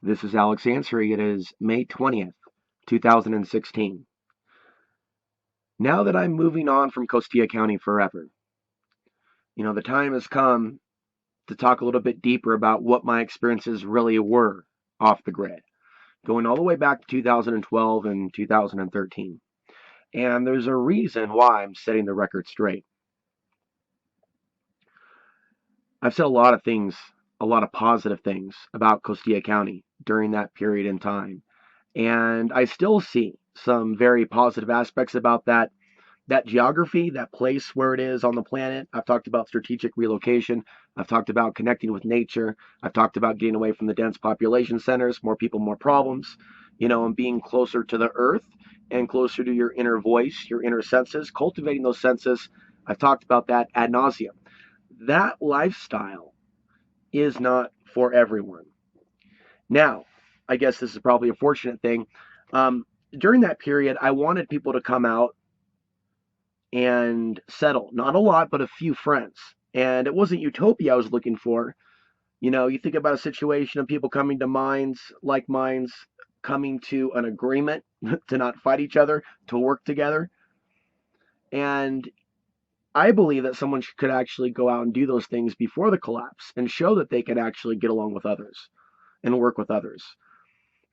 This is Alex Ansary. It is May 20th, 2016. Now that I'm moving on from Costilla County forever, the time has come to talk a little bit deeper about what my experiences really were off the grid, going all the way back to 2012 and 2013. And there's a reason why I'm setting the record straight. I've said a lot of things, a lot of positive things about Costilla County during that period in time. And I still see some very positive aspects about that geography, that place where it is on the planet. I've talked about strategic relocation. I've talked about connecting with nature. I've talked about getting away from the dense population centers, more people, more problems, and being closer to the earth and closer to your inner voice, your inner senses, cultivating those senses. I've talked about that ad nauseum. That lifestyle is not for everyone. Now, I guess this is probably a fortunate thing. Um, During that period, I wanted people to come out and settle. Not a lot, but a few friends. And it wasn't utopia I was looking for. You think about a situation of people coming to minds, coming to an agreement to not fight each other, to work together. And I believe that someone could actually go out and do those things before the collapse and show that they could actually get along with others and work with others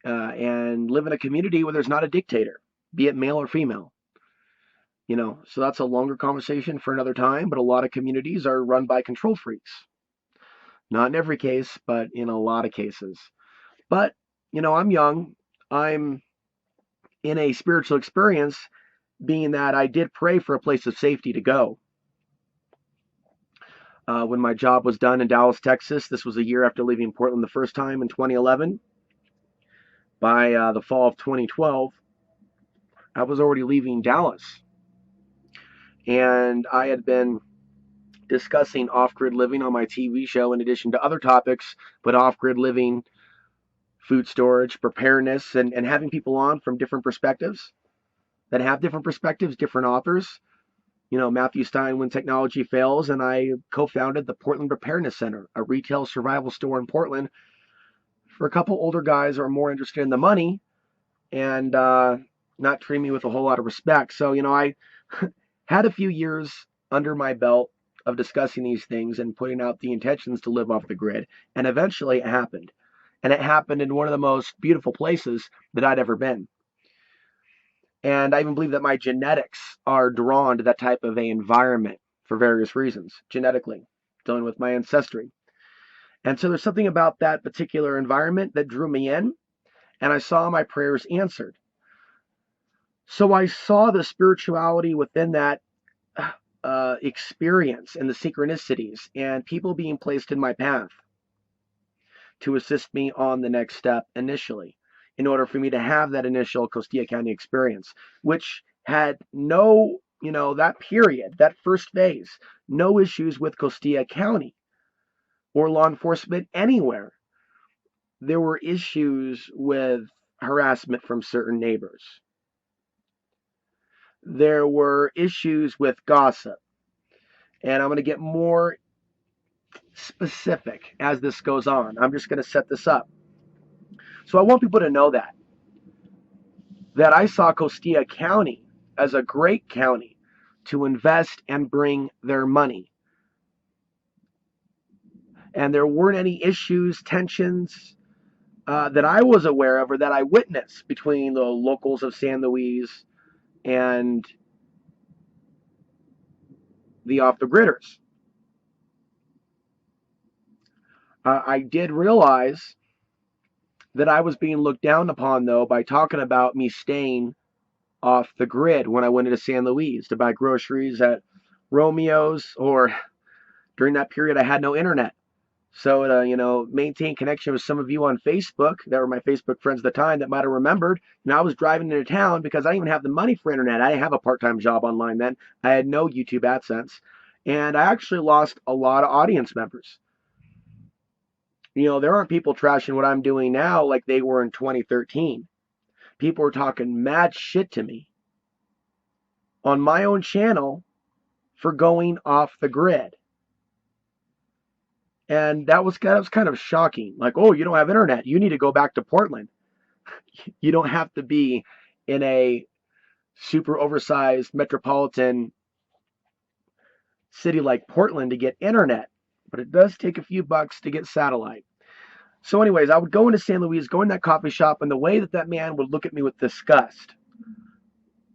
and live in a community where there's not a dictator, be it male or female. So that's a longer conversation for another time, but a lot of communities are run by control freaks. Not in every case, but in a lot of cases. But, I'm young. I'm in a spiritual experience, being that I did pray for a place of safety to go. When my job was done in Dallas, Texas, this was a year after leaving Portland the first time in 2011. By the fall of 2012, I was already leaving Dallas. And I had been discussing off-grid living on my TV show in addition to other topics, but off-grid living, food storage, preparedness, and having people on from different perspectives that have different perspectives, different authors. Matthew Stein, When Technology Fails, and I co-founded the Portland Preparedness Center, a retail survival store in Portland for a couple older guys who are more interested in the money and not treating me with a whole lot of respect. So, I had a few years under my belt of discussing these things and putting out the intentions to live off the grid. And eventually it happened. And it happened in one of the most beautiful places that I'd ever been. And I even believe that my genetics are drawn to that type of a environment for various reasons, genetically, dealing with my ancestry. And so there's something about that particular environment that drew me in, and I saw my prayers answered. So I saw the spirituality within that experience and the synchronicities and people being placed in my path to assist me on the next step initially in order for me to have that initial Costilla County experience, which had no, that period, that first phase, no issues with Costilla County or law enforcement anywhere. There were issues with harassment from certain neighbors. There were issues with gossip. And I'm going to get more specific as this goes on. I'm just going to set this up. So I want people to know that I saw Costilla County as a great county to invest and bring their money. And there weren't any issues, tensions that I was aware of or that I witnessed between the locals of San Luis and the off the gridders. I did realize that I was being looked down upon, though, by talking about me staying off the grid when I went into San Luis to buy groceries at Romeo's, or during that period I had no internet. So to, maintain connection with some of you on Facebook that were my Facebook friends at the time that might have remembered, I was driving into town because I didn't even have the money for internet. I didn't have a part-time job online then. I had no YouTube AdSense. And I actually lost a lot of audience members. There aren't people trashing what I'm doing now like they were in 2013. People were talking mad shit to me on my own channel for going off the grid. And that was kind of shocking. Like, oh, you don't have internet. You need to go back to Portland. You don't have to be in a super oversized metropolitan city like Portland to get internet, but it does take a few bucks to get satellite. So, anyways, I would go into San Luis, go in that coffee shop, and the way that that man would look at me with disgust.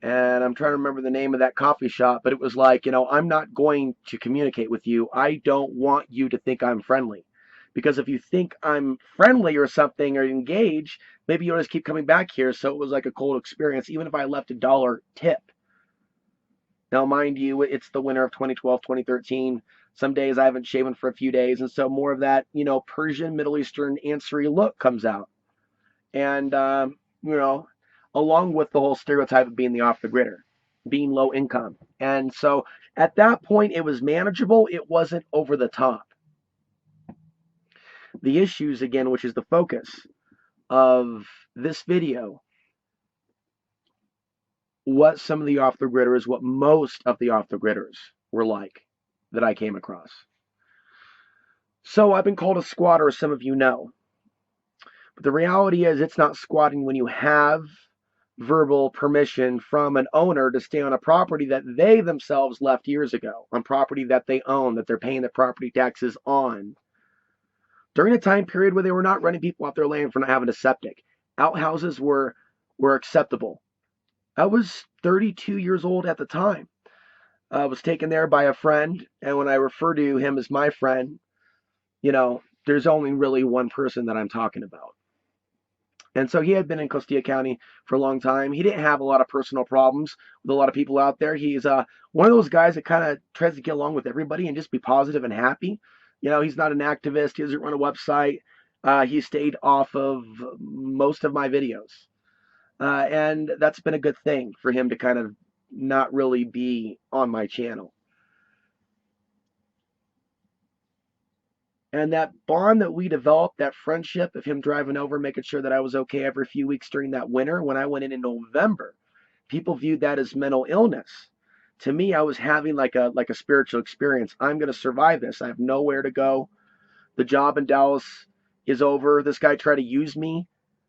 And I'm trying to remember the name of that coffee shop, but it was like, I'm not going to communicate with you. I don't want you to think I'm friendly. Because if you think I'm friendly or something or engaged, maybe you'll just keep coming back here. So it was like a cold experience, even if I left $1 tip. Now, mind you, it's the winter of 2012, 2013. Some days I haven't shaven for a few days. And so more of that, Persian, Middle Eastern, answery look comes out. And, you know, along with the whole stereotype of being the off the gridder, being low income. And so at that point, it was manageable. It wasn't over the top. The issues, again, which is the focus of this video, what some of the off the gridders, what most of the off the gridders were like that I came across. So I've been called a squatter, as some of you know. But the reality is, it's not squatting when you have verbal permission from an owner to stay on a property that they themselves left years ago, on property that they own, that they're paying the property taxes on. During a time period where they were not running people off their land for not having a septic, outhouses were acceptable. I was 32 years old at the time. I was taken there by a friend, and when I refer to him as my friend, there's only really one person that I'm talking about. And so he had been in Costilla County for a long time. He didn't have a lot of personal problems with a lot of people out there. He's one of those guys that kind of tries to get along with everybody and just be positive and happy. He's not an activist. He doesn't run a website. He stayed off of most of my videos. And that's been a good thing for him to kind of not really be on my channel. And that bond that we developed, that friendship of him driving over, making sure that I was okay every few weeks during that winter, when I went in November, people viewed that as mental illness. To me, I was having like a spiritual experience. I'm going to survive this. I have nowhere to go. The job in Dallas is over. This guy tried to use me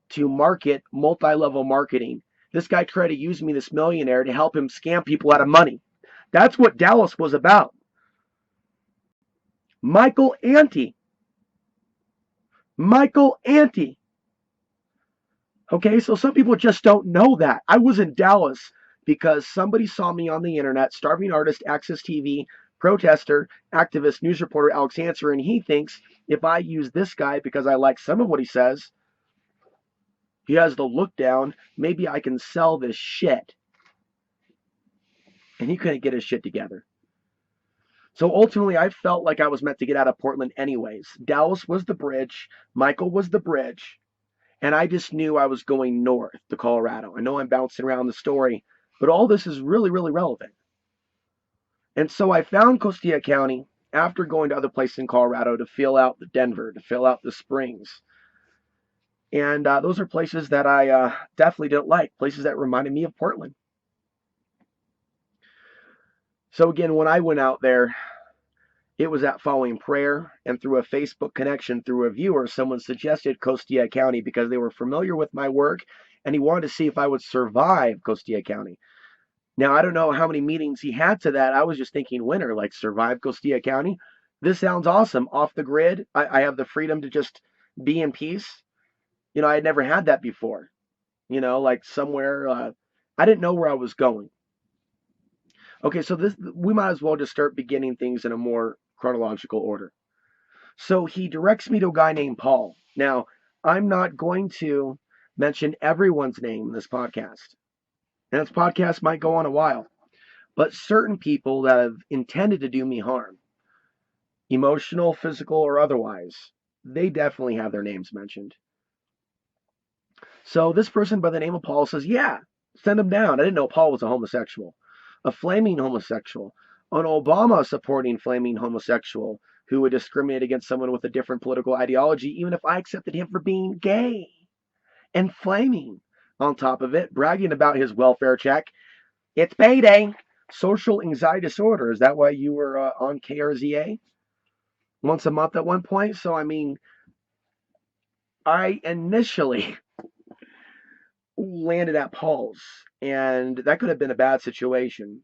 to market multi-level marketing. This guy tried to use me, this millionaire, to help him scam people out of money. That's what Dallas was about. Michael Ante. Okay, so some people just don't know that. I was in Dallas because somebody saw me on the internet, starving artist, Access TV, protester, activist, news reporter, Alex Answer, and he thinks if I use this guy because I like some of what he says, he has the look down, maybe I can sell this shit. And he couldn't get his shit together. So ultimately, I felt like I was meant to get out of Portland anyways. Dallas was the bridge. Michael was the bridge. And I just knew I was going north to Colorado. I know I'm bouncing around the story, but all this is really, really relevant. And so I found Costilla County after going to other places in Colorado to fill out the Denver, to fill out the Springs. And those are places that I definitely didn't like, places that reminded me of Portland. So again, when I went out there, it was at following prayer, and through a Facebook connection through a viewer, someone suggested Costilla County because they were familiar with my work, and he wanted to see if I would survive Costilla County. Now, I don't know how many meetings he had to that. I was just thinking winter, like survive Costilla County. This sounds awesome. Off the grid. I have the freedom to just be in peace. I had never had that before. Like somewhere, I didn't know where I was going. Okay, so we might as well just start beginning things in a more chronological order. So he directs me to a guy named Paul. Now, I'm not going to mention everyone's name in this podcast. And this podcast might go on a while. But certain people that have intended to do me harm, emotional, physical, or otherwise, they definitely have their names mentioned. So this person by the name of Paul says, yeah, send him down. I didn't know Paul was a homosexual, a flaming homosexual, an Obama supporting flaming homosexual who would discriminate against someone with a different political ideology, even if I accepted him for being gay, and flaming on top of it, bragging about his welfare check. It's payday. Social anxiety disorder. Is that why you were on KRZA? once a month at one point. So, I mean, I initially landed at Paul's, and that could have been a bad situation.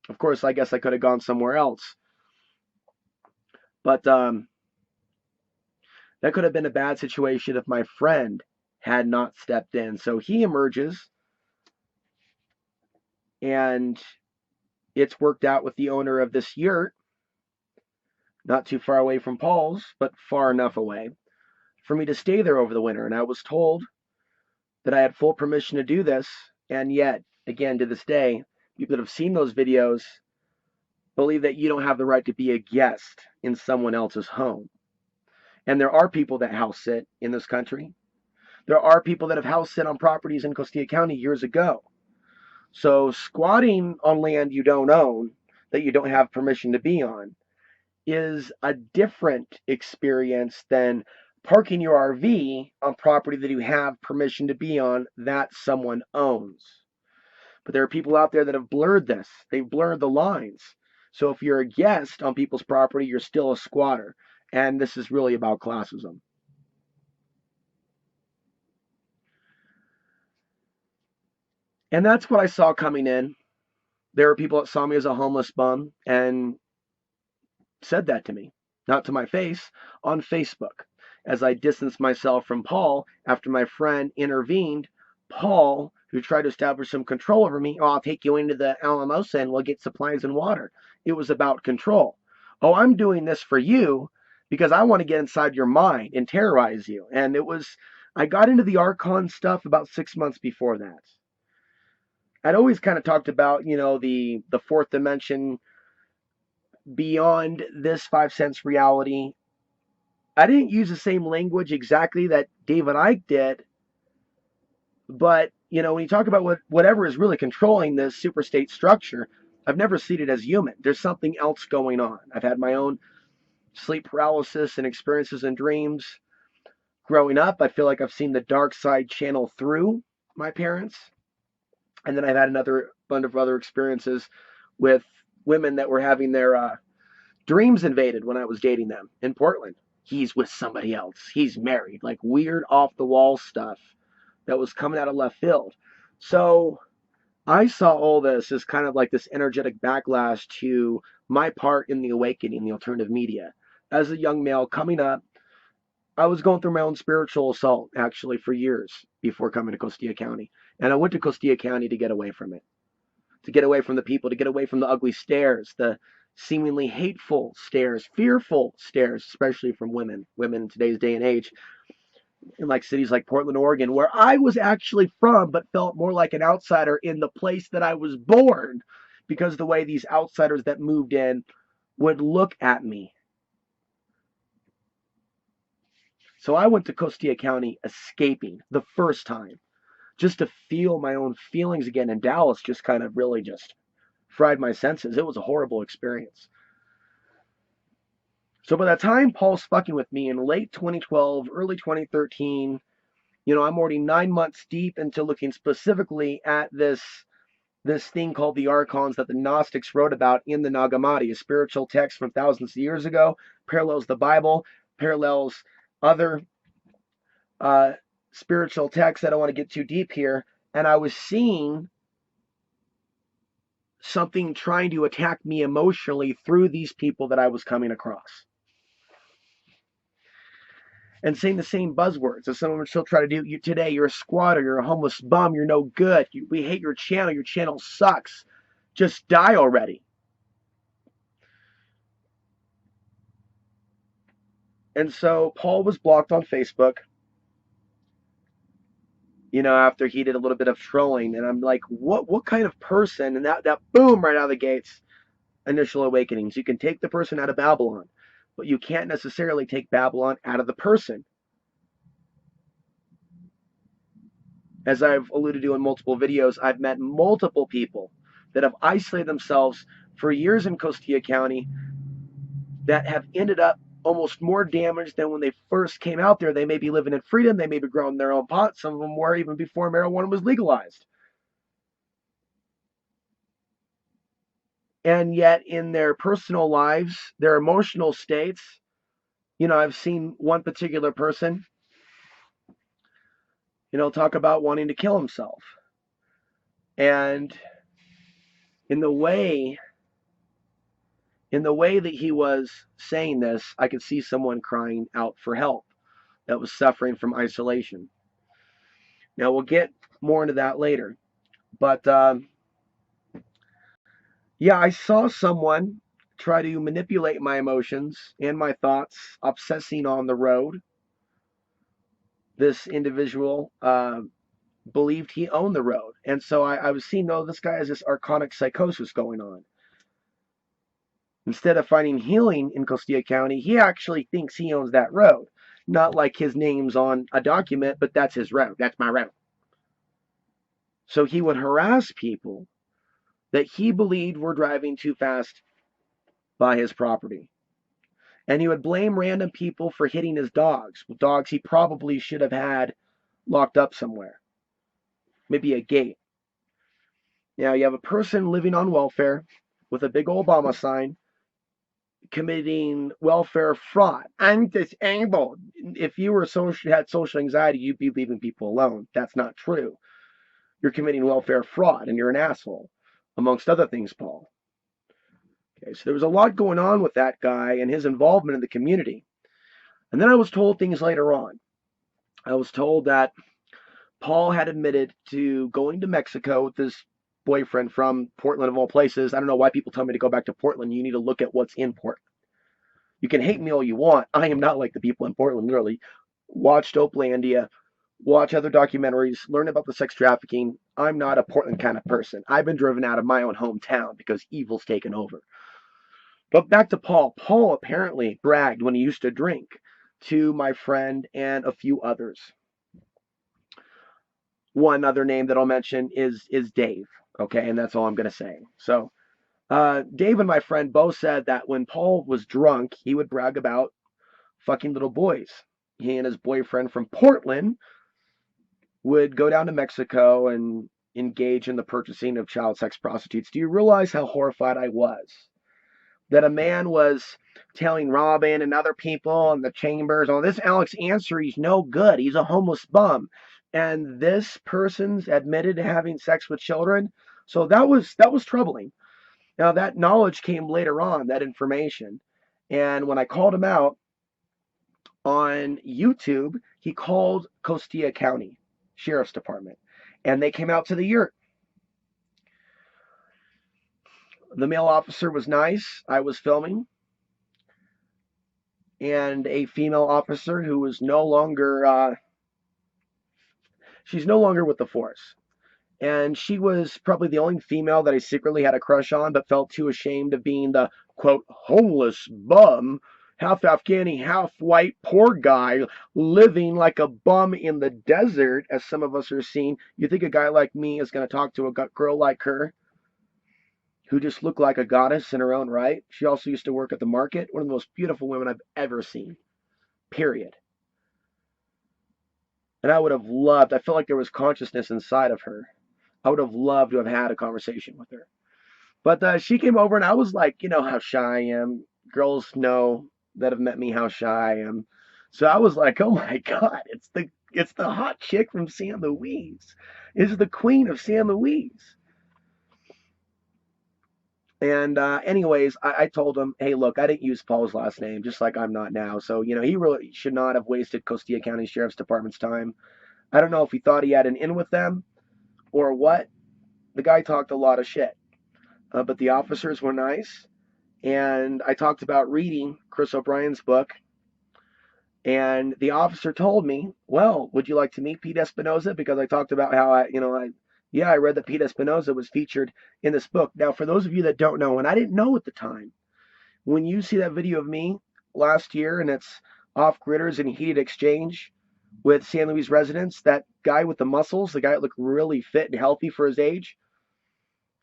Of course, I guess I could have gone somewhere else, but that could have been a bad situation if my friend had not stepped in. So he emerges, and it's worked out with the owner of this yurt, not too far away from Paul's, but far enough away for me to stay there over the winter. And I was told that I had full permission to do this. And yet, again, to this day, people that have seen those videos believe that you don't have the right to be a guest in someone else's home. And there are people that house sit in this country. There are people that have house sit on properties in Costilla County years ago. So squatting on land you don't own, that you don't have permission to be on, is a different experience than parking your RV on property that you have permission to be on that someone owns. But there are people out there that have blurred this. They've blurred the lines. So if you're a guest on people's property, you're still a squatter. And this is really about classism. And that's what I saw coming in. There were people that saw me as a homeless bum and said that to me, not to my face, on Facebook. As I distanced myself from Paul after my friend intervened, Paul, who tried to establish some control over me, oh, I'll take you into the Alamosa and we'll get supplies and water. It was about control. Oh, I'm doing this for you because I want to get inside your mind and terrorize you. And I got into the Archon stuff about 6 months before that. I'd always kind of talked about, the fourth dimension beyond this 5 cents reality. I didn't use the same language exactly that David Icke did, but when you talk about whatever is really controlling this super state structure, I've never seen it as human. There's something else going on. I've had my own sleep paralysis and experiences and dreams growing up. I feel like I've seen the dark side channel through my parents, and then I've had another bunch of other experiences with women that were having their dreams invaded when I was dating them in Portland. He's with somebody else. He's married. Like weird off the wall stuff that was coming out of left field. So I saw all this as kind of like this energetic backlash to my part in the awakening, the alternative media. As a young male coming up, I was going through my own spiritual assault actually for years before coming to Costilla County. And I went to Costilla County to get away from it, to get away from the people, to get away from the ugly stares, the seemingly hateful stares, fearful stares, especially from women in today's day and age, in like cities like Portland, Oregon, where I was actually from, but felt more like an outsider in the place that I was born because of the way these outsiders that moved in would look at me. So I went to Costilla County escaping the first time just to feel my own feelings again. And Dallas just kind of really just fried my senses. It was a horrible experience. So by the time Paul's fucking with me in late 2012, early 2013, I'm already 9 months deep into looking specifically at this thing called the Archons that the Gnostics wrote about in the Nag Hammadi, a spiritual text from thousands of years ago, parallels the Bible, parallels other spiritual texts. I don't want to get too deep here. And I was seeing something trying to attack me emotionally through these people that I was coming across. And saying the same buzzwords as someone would still try to do. Today, you're a squatter, you're a homeless bum, you're no good, we hate your channel sucks, just die already. And so Paul was blocked on Facebook, after he did a little bit of trolling. And I'm like, what kind of person? And that boom, right out of the gates, initial awakenings. You can take the person out of Babylon, but you can't necessarily take Babylon out of the person. As I've alluded to in multiple videos, I've met multiple people that have isolated themselves for years in Costilla County that have ended up almost more damaged than when they first came out there. They may be living in freedom. They may be growing their own pot. Some of them were even before marijuana was legalized. And yet in their personal lives, their emotional states, I've seen one particular person, talk about wanting to kill himself. And in the way in the way that he was saying this, I could see someone crying out for help that was suffering from isolation. Now we'll get more into that later. But yeah, I saw someone try to manipulate my emotions and my thoughts, obsessing on the road. This individual believed he owned the road. And so I was seeing, no, this guy has this archonic psychosis going on. Instead of finding healing in Costilla County, he actually thinks he owns that road. Not like his name's on a document, but that's his road. That's my road. So he would harass people that he believed were driving too fast by his property. And he would blame random people for hitting his dogs, dogs he probably should have had locked up somewhere, maybe a gate. Now you have a person living on welfare with a big Obama sign committing welfare fraud. I'm disabled. If you had social anxiety, you'd be leaving people alone. That's not true. You're committing welfare fraud and you're an asshole, amongst other things, Paul. Okay, so there was a lot going on with that guy and his involvement in the community. And then I was told things later on. I was told that Paul had admitted to going to Mexico with his boyfriend from Portland, of all places. I don't know why people tell me to go back to Portland. You need to look at what's in Portland. You can hate me all you want. I am not like the people in Portland, literally. Watch Dopelandia, watch other documentaries, learn about the sex trafficking. I'm not a Portland kind of person. I've been driven out of my own hometown because evil's taken over. But back to Paul. Paul apparently bragged when he used to drink to my friend and a few others. One other name that I'll mention is Dave. Okay, and that's all I'm going to say. So Dave and my friend both said that when Paul was drunk, he would brag about fucking little boys. He and his boyfriend from Portland would go down to Mexico and engage in the purchasing of child sex prostitutes. Do you realize how horrified I was? That a man was telling Robin and other people in the chambers, oh, this Alex Answer, he's no good. He's a homeless bum. And this person's admitted to having sex with children. So that was troubling. Now that knowledge came later on, that information. And when I called him out on YouTube, he called Costilla County Sheriff's Department. And they came out to the yurt. The male officer was nice. I was filming. And a female officer who was no longer, she's no longer with the force. And she was probably the only female that I secretly had a crush on, but felt too ashamed of being the, quote, homeless bum, half Afghani, half white, poor guy living like a bum in the desert, as some of us are seeing. You think a guy like me is going to talk to a girl like her, who just looked like a goddess in her own right? She also used to work at the market. One of the most beautiful women I've ever seen, period. And I would have loved, I felt like there was consciousness inside of her. I would have loved to have had a conversation with her. But she came over and I was like, you know how shy I am. Girls know that have met me how shy I am. So I was like, oh my God, it's the hot chick from San Luis. It's the queen of San Luis. And anyways, I told him, hey, look, I didn't use Paul's last name, just like I'm not now. So, he really should not have wasted Costilla County Sheriff's Department's time. I don't know if he thought he had an in with them or what. The guy talked a lot of shit. But the officers were nice. And I talked about reading Chris O'Brien's book. And the officer told me, well, would you like to meet Pete Espinosa? Because I talked about how I read that Pete Espinosa was featured in this book. Now, for those of you that don't know, and I didn't know at the time, when you see that video of me last year and it's off-gridders and heated exchange with San Luis residents, that guy with the muscles, the guy that looked really fit and healthy for his age,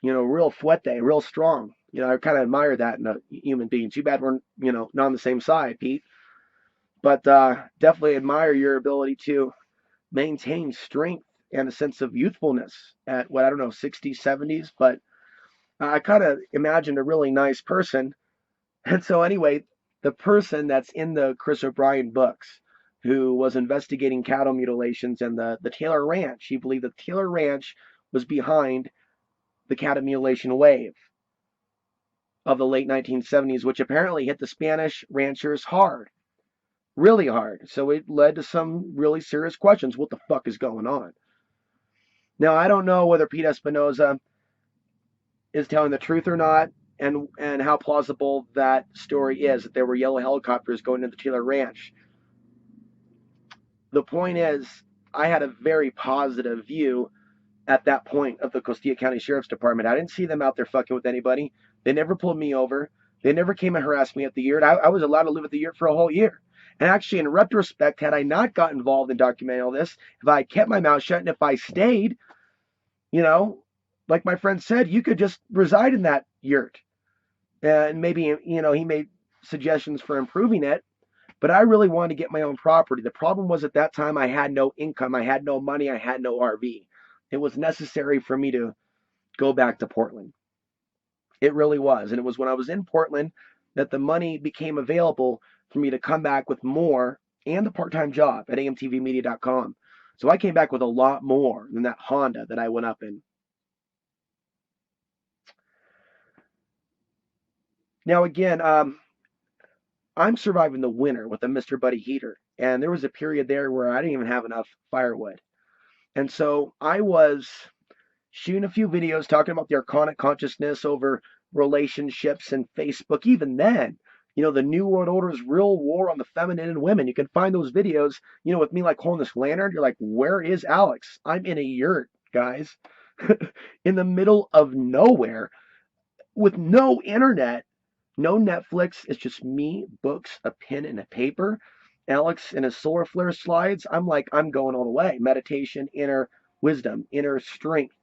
real fuerte, real strong. I kind of admire that in a human being. Too bad we're, not on the same side, Pete. But definitely admire your ability to maintain strength and a sense of youthfulness at what, I don't know, 60s, 70s. But I kind of imagined a really nice person. And so anyway, the person that's in the Chris O'Brien books who was investigating cattle mutilations and the Taylor Ranch. He believed that Taylor Ranch was behind the cattle mutilation wave of the late 1970s, which apparently hit the Spanish ranchers hard, really hard. So it led to some really serious questions. What the fuck is going on? Now, I don't know whether Pete Espinoza is telling the truth or not, and how plausible that story is, that there were yellow helicopters going into the Taylor Ranch. The point is, I had a very positive view at that point of the Costilla County Sheriff's Department. I didn't see them out there fucking with anybody. They never pulled me over. They never came and harassed me at the yurt. I was allowed to live at the yurt for a whole year. And actually, in retrospect, had I not got involved in documenting all this, if I kept my mouth shut and if I stayed, you know, like my friend said, you could just reside in that yurt. And maybe, he made suggestions for improving it. But I really wanted to get my own property. The problem was at that time I had no income. I had no money. I had no RV. It was necessary for me to go back to Portland. It really was. And it was when I was in Portland that the money became available for me to come back with more and a part-time job at amtvmedia.com. So I came back with a lot more than that Honda that I went up in. Now, again, I'm surviving the winter with a Mr. Buddy heater. And there was a period there where I didn't even have enough firewood. And so I was shooting a few videos talking about the archonic consciousness over relationships and Facebook. Even then, the New World Order's real war on the feminine and women. You can find those videos, with me like holding this lantern. You're like, where is Alex? I'm in a yurt, guys, in the middle of nowhere with no internet. No Netflix. It's just me, books, a pen, and a paper. Alex and his solar flare slides. I'm going all the way. Meditation, inner wisdom, inner strength,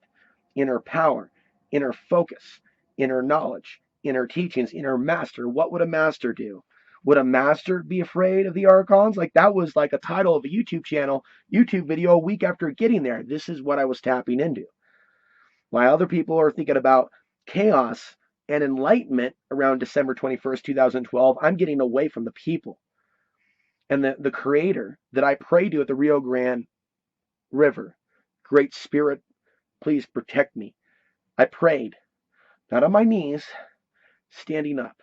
inner power, inner focus, inner knowledge, inner teachings, inner master. What would a master do? Would a master be afraid of the archons? Like that was like a title of a YouTube video a week after getting there. This is what I was tapping into. While other people are thinking about chaos and enlightenment around December 21st, 2012, I'm getting away from the people. And the creator that I pray to at the Rio Grande River, Great Spirit, please protect me. I prayed, not on my knees, standing up.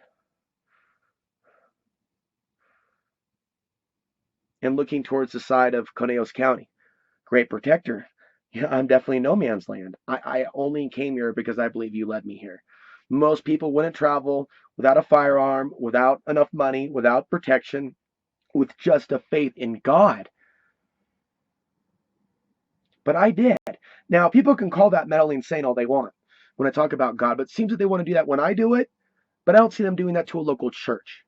And looking towards the side of Conejos County. Great protector. Yeah, I'm definitely no man's land. I only came here because I believe you led me here. Most people wouldn't travel without a firearm, without enough money, without protection, with just a faith in God. But I did. Now, people can call that meddling insane all they want when I talk about God, but it seems that they want to do that when I do it, but I don't see them doing that to a local church.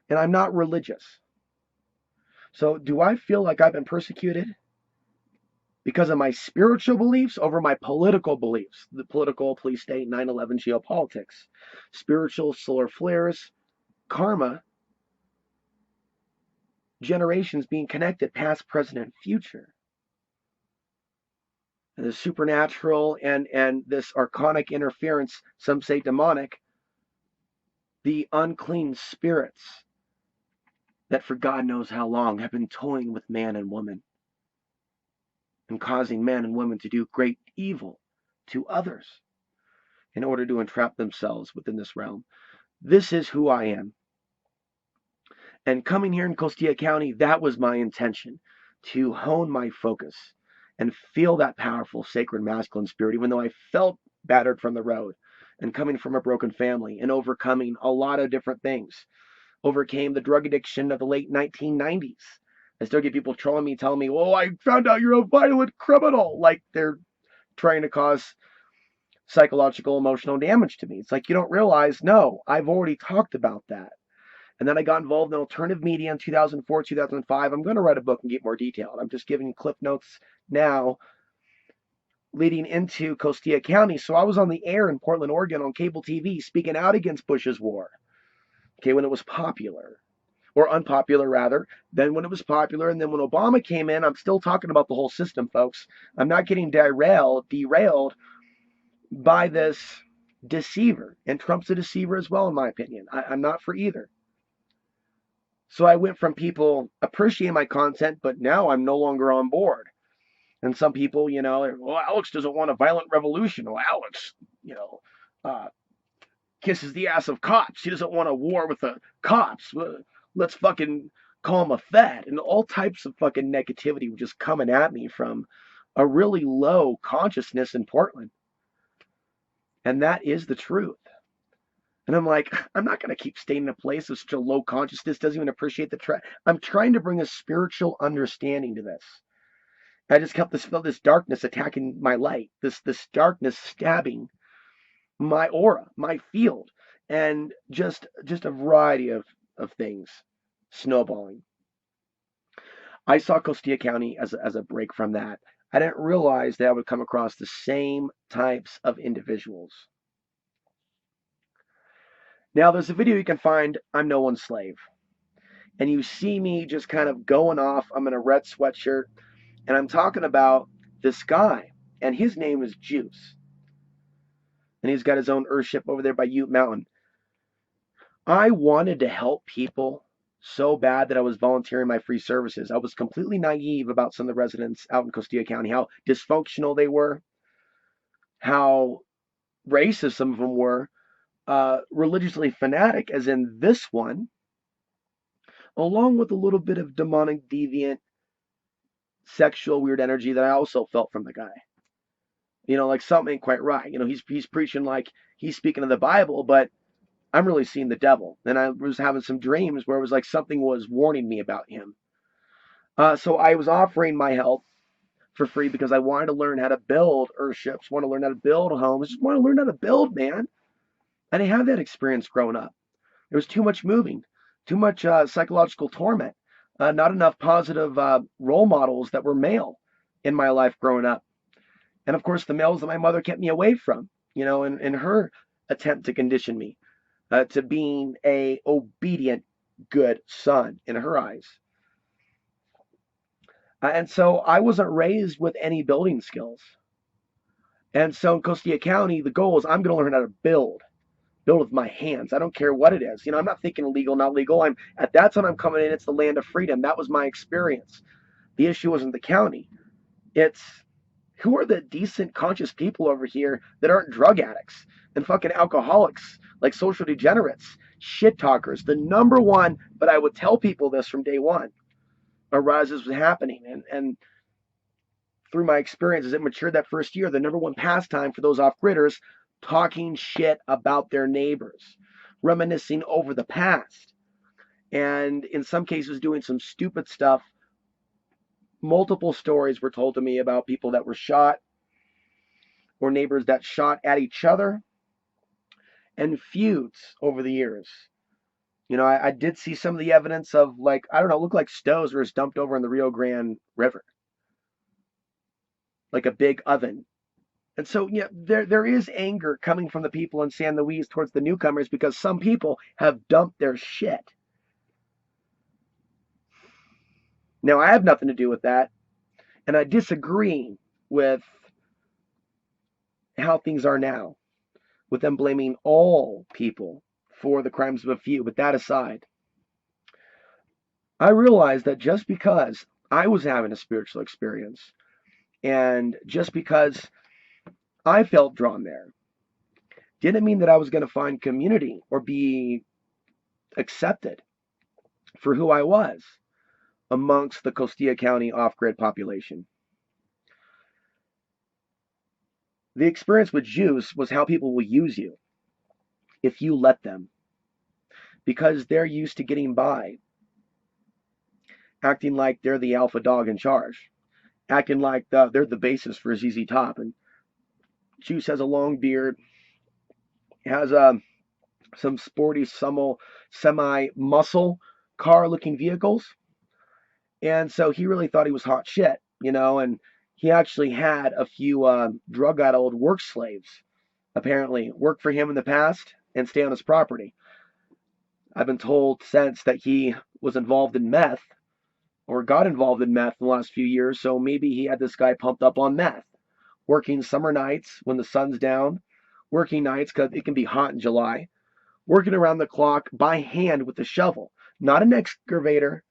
And I'm not religious. So do I feel like I've been persecuted because of my spiritual beliefs over my political beliefs? The political, police state, 9/11 geopolitics, spiritual solar flares, karma, generations being connected, past, present, and future. And the supernatural and this archonic interference, some say demonic, the unclean spirits that for God knows how long have been toying with man and woman and causing man and woman to do great evil to others in order to entrap themselves within this realm. This is who I am. And coming here in Costilla County, that was my intention, to hone my focus and feel that powerful, sacred, masculine spirit, even though I felt battered from the road and coming from a broken family and overcoming a lot of different things. Overcame the drug addiction of the late 1990s. I still get people trolling me, telling me, oh, I found out you're a violent criminal. Like they're trying to cause psychological, emotional damage to me. It's like, you don't realize, no, I've already talked about that. And then I got involved in alternative media in 2004, 2005. I'm going to write a book and get more detailed. I'm just giving clip notes now leading into Costilla County. So I was on the air in Portland, Oregon on cable TV speaking out against Bush's war. Okay, when it was popular. Or unpopular, rather. Then when it was popular, and then when Obama came in, I'm still talking about the whole system, folks. I'm not getting derailed by this deceiver. And Trump's a deceiver as well, in my opinion. I'm not for either. So I went from people appreciating my content, but now I'm no longer on board. And some people, well, Alex doesn't want a violent revolution. Well, Alex, you know, uh, kisses the ass of cops. He doesn't want a war with the cops. Let's fucking call him a fed. And all types of fucking negativity were just coming at me from a really low consciousness in Portland. And that is the truth. And I'm like, I'm not going to keep staying in a place of such a low consciousness, doesn't even appreciate the. I'm trying to bring a spiritual understanding to this. I just felt this darkness attacking my light, this darkness stabbing my aura, my field, and just a variety of things snowballing. I saw Costilla County as a break from that. I didn't realize that I would come across the same types of individuals. Now, there's a video you can find, I'm No One's Slave. And you see me just kind of going off. I'm in a red sweatshirt, and I'm talking about this guy, and his name is Juice. And he's got his own Earthship over there by Ute Mountain. I wanted to help people so bad that I was volunteering my free services. I was completely naive about some of the residents out in Costilla County, how dysfunctional they were, how racist some of them were, religiously fanatic, as in this one, along with a little bit of demonic, deviant, sexual, weird energy that I also felt from the guy. Like something ain't quite right. He's preaching like he's speaking of the Bible, but I'm really seeing the devil. And I was having some dreams where it was like something was warning me about him. So I was offering my help for free because I wanted to learn how to build Earthships, want to learn how to build homes, just want to learn how to build, man. I didn't have that experience growing up. There was too much moving, too much psychological torment, not enough positive role models that were male in my life growing up. And of course, the males that my mother kept me away from, in her attempt to condition me to being a obedient, good son in her eyes. And so I wasn't raised with any building skills. And so in Costilla County, the goal is I'm going to learn how to build with my hands. I don't care what it is. I'm not thinking legal, not legal. I'm at that time I'm coming in. It's the land of freedom. That was my experience. The issue wasn't the county. It's who are the decent, conscious people over here that aren't drug addicts and fucking alcoholics, like social degenerates, shit talkers. The number one, but I would tell people this from day one, arises was happening. And through my experience as it matured that first year, the number one pastime for those off-gridders, talking shit about their neighbors, reminiscing over the past, and in some cases doing some stupid stuff. Multiple stories were told to me about people that were shot or neighbors that shot at each other and feuds over the years. I did see some of the evidence of, like, I don't know, looked like stoves were just dumped over in the Rio Grande River, like a big oven. And so, there is anger coming from the people in San Luis towards the newcomers because some people have dumped their shit. Now, I have nothing to do with that, and I disagree with how things are now, with them blaming all people for the crimes of a few. But that aside, I realized that just because I was having a spiritual experience, and just because I felt drawn there, didn't mean that I was going to find community or be accepted for who I was amongst the Costilla County off-grid population. The experience with Jews was how people will use you if you let them, because they're used to getting by, acting like they're the alpha dog in charge, acting like they're the basis for ZZ Top. And Juice has a long beard, has some sporty semi-muscle car-looking vehicles, and so he really thought he was hot shit, and he actually had a few drug-addled work slaves, apparently, work for him in the past and stay on his property. I've been told since that he was involved in meth, or got involved in meth in the last few years, so maybe he had this guy pumped up on meth, working summer nights when the sun's down, working nights because it can be hot in July, working around the clock by hand with a shovel, Not an excavator,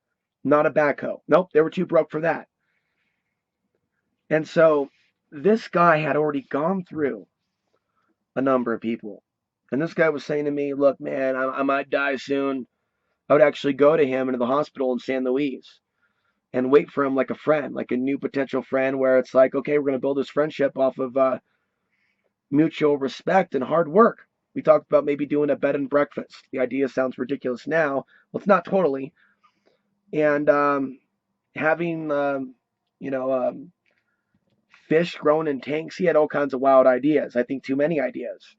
not a backhoe. Nope, they were too broke for that. And so this guy had already gone through a number of people. And this guy was saying to me, look, man, I might die soon. I would actually go to him into the hospital in San Luis and wait for him like a friend, like a new potential friend, where it's like, okay, we're going to build this friendship off of mutual respect and hard work. We talked about maybe doing a bed and breakfast. The idea sounds ridiculous now. Well, it's not totally. And having, you know, fish grown in tanks. He had all kinds of wild ideas. I think too many ideas.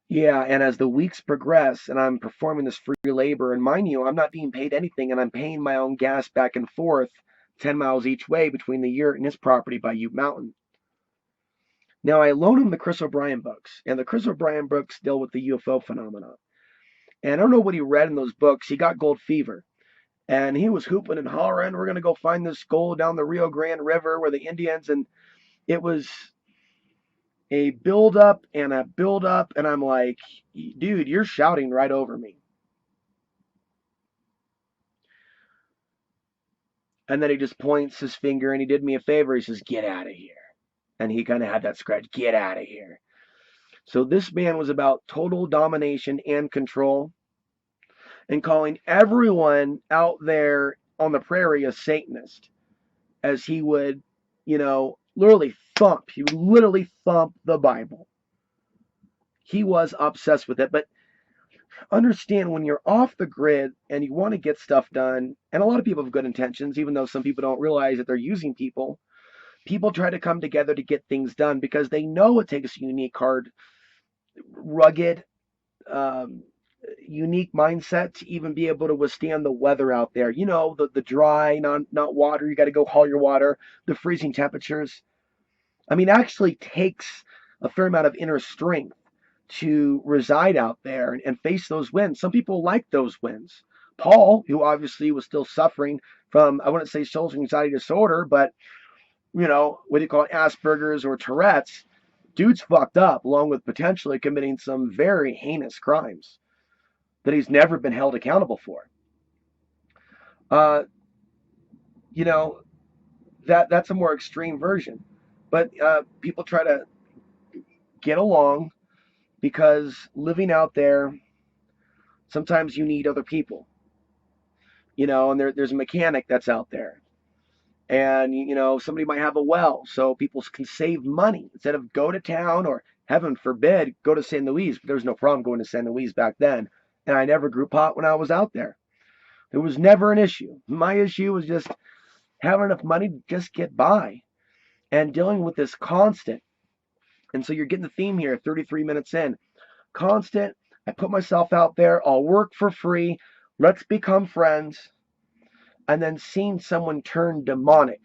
Yeah, and as the weeks progress and I'm performing this free labor, and mind you, I'm not being paid anything and I'm paying my own gas back and forth 10 miles each way between the yurt and his property by Ute Mountain. Now, I loan him the Chris O'Brien books, and the Chris O'Brien books deal with the UFO phenomenon. And I don't know what he read in those books. He got gold fever. And he was hooping and hollering, we're going to go find this gold down the Rio Grande River where the Indians, and it was a build up and a build up. And I'm like, dude, you're shouting right over me. And then he just points his finger and he did me a favor. He says, get out of here. And he kind of had that scratch, get out of here. So this man was about total domination and control and calling everyone out there on the prairie a Satanist, as he would, literally thump. He would literally thump the Bible. He was obsessed with it. But understand, when you're off the grid and you want to get stuff done, and a lot of people have good intentions, even though some people don't realize that they're using people, people try to come together to get things done because they know it takes a unique, hard, rugged, um, unique mindset to even be able to withstand the weather out there. The dry, not water. You got to go haul your water, the freezing temperatures. I mean, it actually takes a fair amount of inner strength to reside out there and face those winds. Some people like those winds. Paul, who obviously was still suffering from, I wouldn't say social anxiety disorder, but, what do you call it, Asperger's or Tourette's, dude's fucked up, along with potentially committing some very heinous crimes that he's never been held accountable for. Uh, you know, that's a more extreme version. But people try to get along because living out there, sometimes you need other people, and there's a mechanic that's out there. And, somebody might have a well, so people can save money instead of go to town or, heaven forbid, go to San Luis. But there was no problem going to San Luis back then. And I never grew pot when I was out there. It was never an issue. My issue was just having enough money to just get by and dealing with this constant. And so you're getting the theme here, 33 minutes in. Constant. I put myself out there. I'll work for free. Let's become friends. And then seeing someone turn demonic,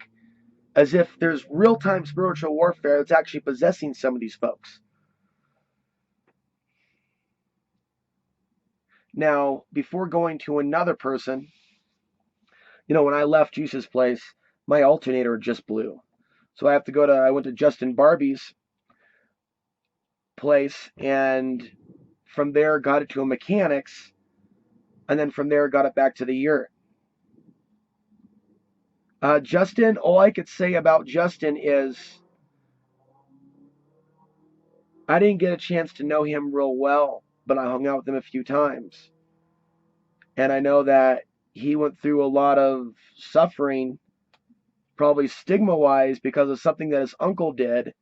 as if there's real-time spiritual warfare that's actually possessing some of these folks. Now, before going to another person, when I left Juice's place, my alternator just blew. So I went to Justin Barbie's place, and from there got it to a mechanic's, and then from there got it back to the yurt. Justin, all I could say about Justin is I didn't get a chance to know him real well, but I hung out with him a few times. And I know that he went through a lot of suffering, probably stigma-wise, because of something that his uncle did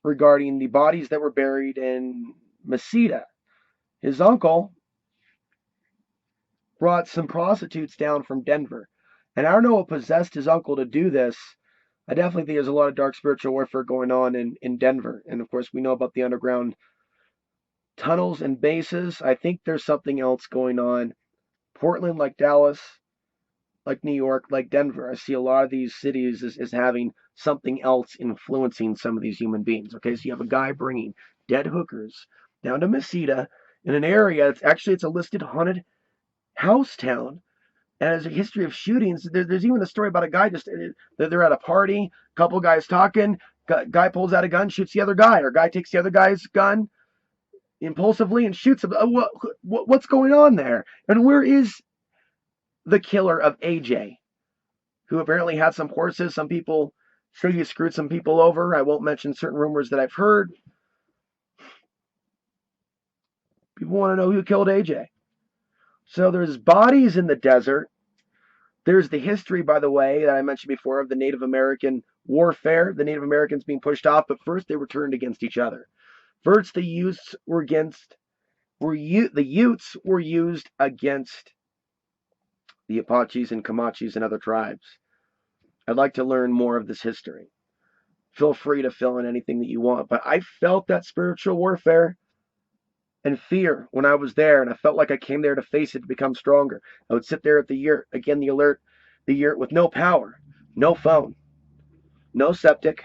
regarding the bodies that were buried in Mesita. His uncle brought some prostitutes down from Denver. And I don't know what possessed his uncle to do this. I definitely think there's a lot of dark spiritual warfare going on in Denver. And of course, we know about the underground tunnels and bases. I think there's something else going on. Portland, like Dallas, like New York, like Denver. I see a lot of these cities as having something else influencing some of these human beings. Okay, so you have a guy bringing dead hookers down to Mesita in an area. It's a listed haunted house town. And there's a history of shootings. There's even a story about a guy they're at a party, couple guys talking, guy pulls out a gun, shoots the other guy, or guy takes the other guy's gun. impulsively and shoots him. What's going on there? And where is the killer of AJ, who apparently had some horses? Some people sure you screwed some people over. I won't mention certain rumors that I've heard. People want to know who killed AJ. So there's bodies in the desert. There's the history, by the way, that I mentioned before of the Native American warfare, the Native Americans being pushed off, but first they were turned against each other. First, the Utes were used against the Apaches and Comanches and other tribes. I'd like to learn more of this history. Feel free to fill in anything that you want, but I felt that spiritual warfare and fear when I was there, and I felt like I came there to face it, to become stronger. I would sit there at the yurt, again, the yurt with no power, no phone, no septic,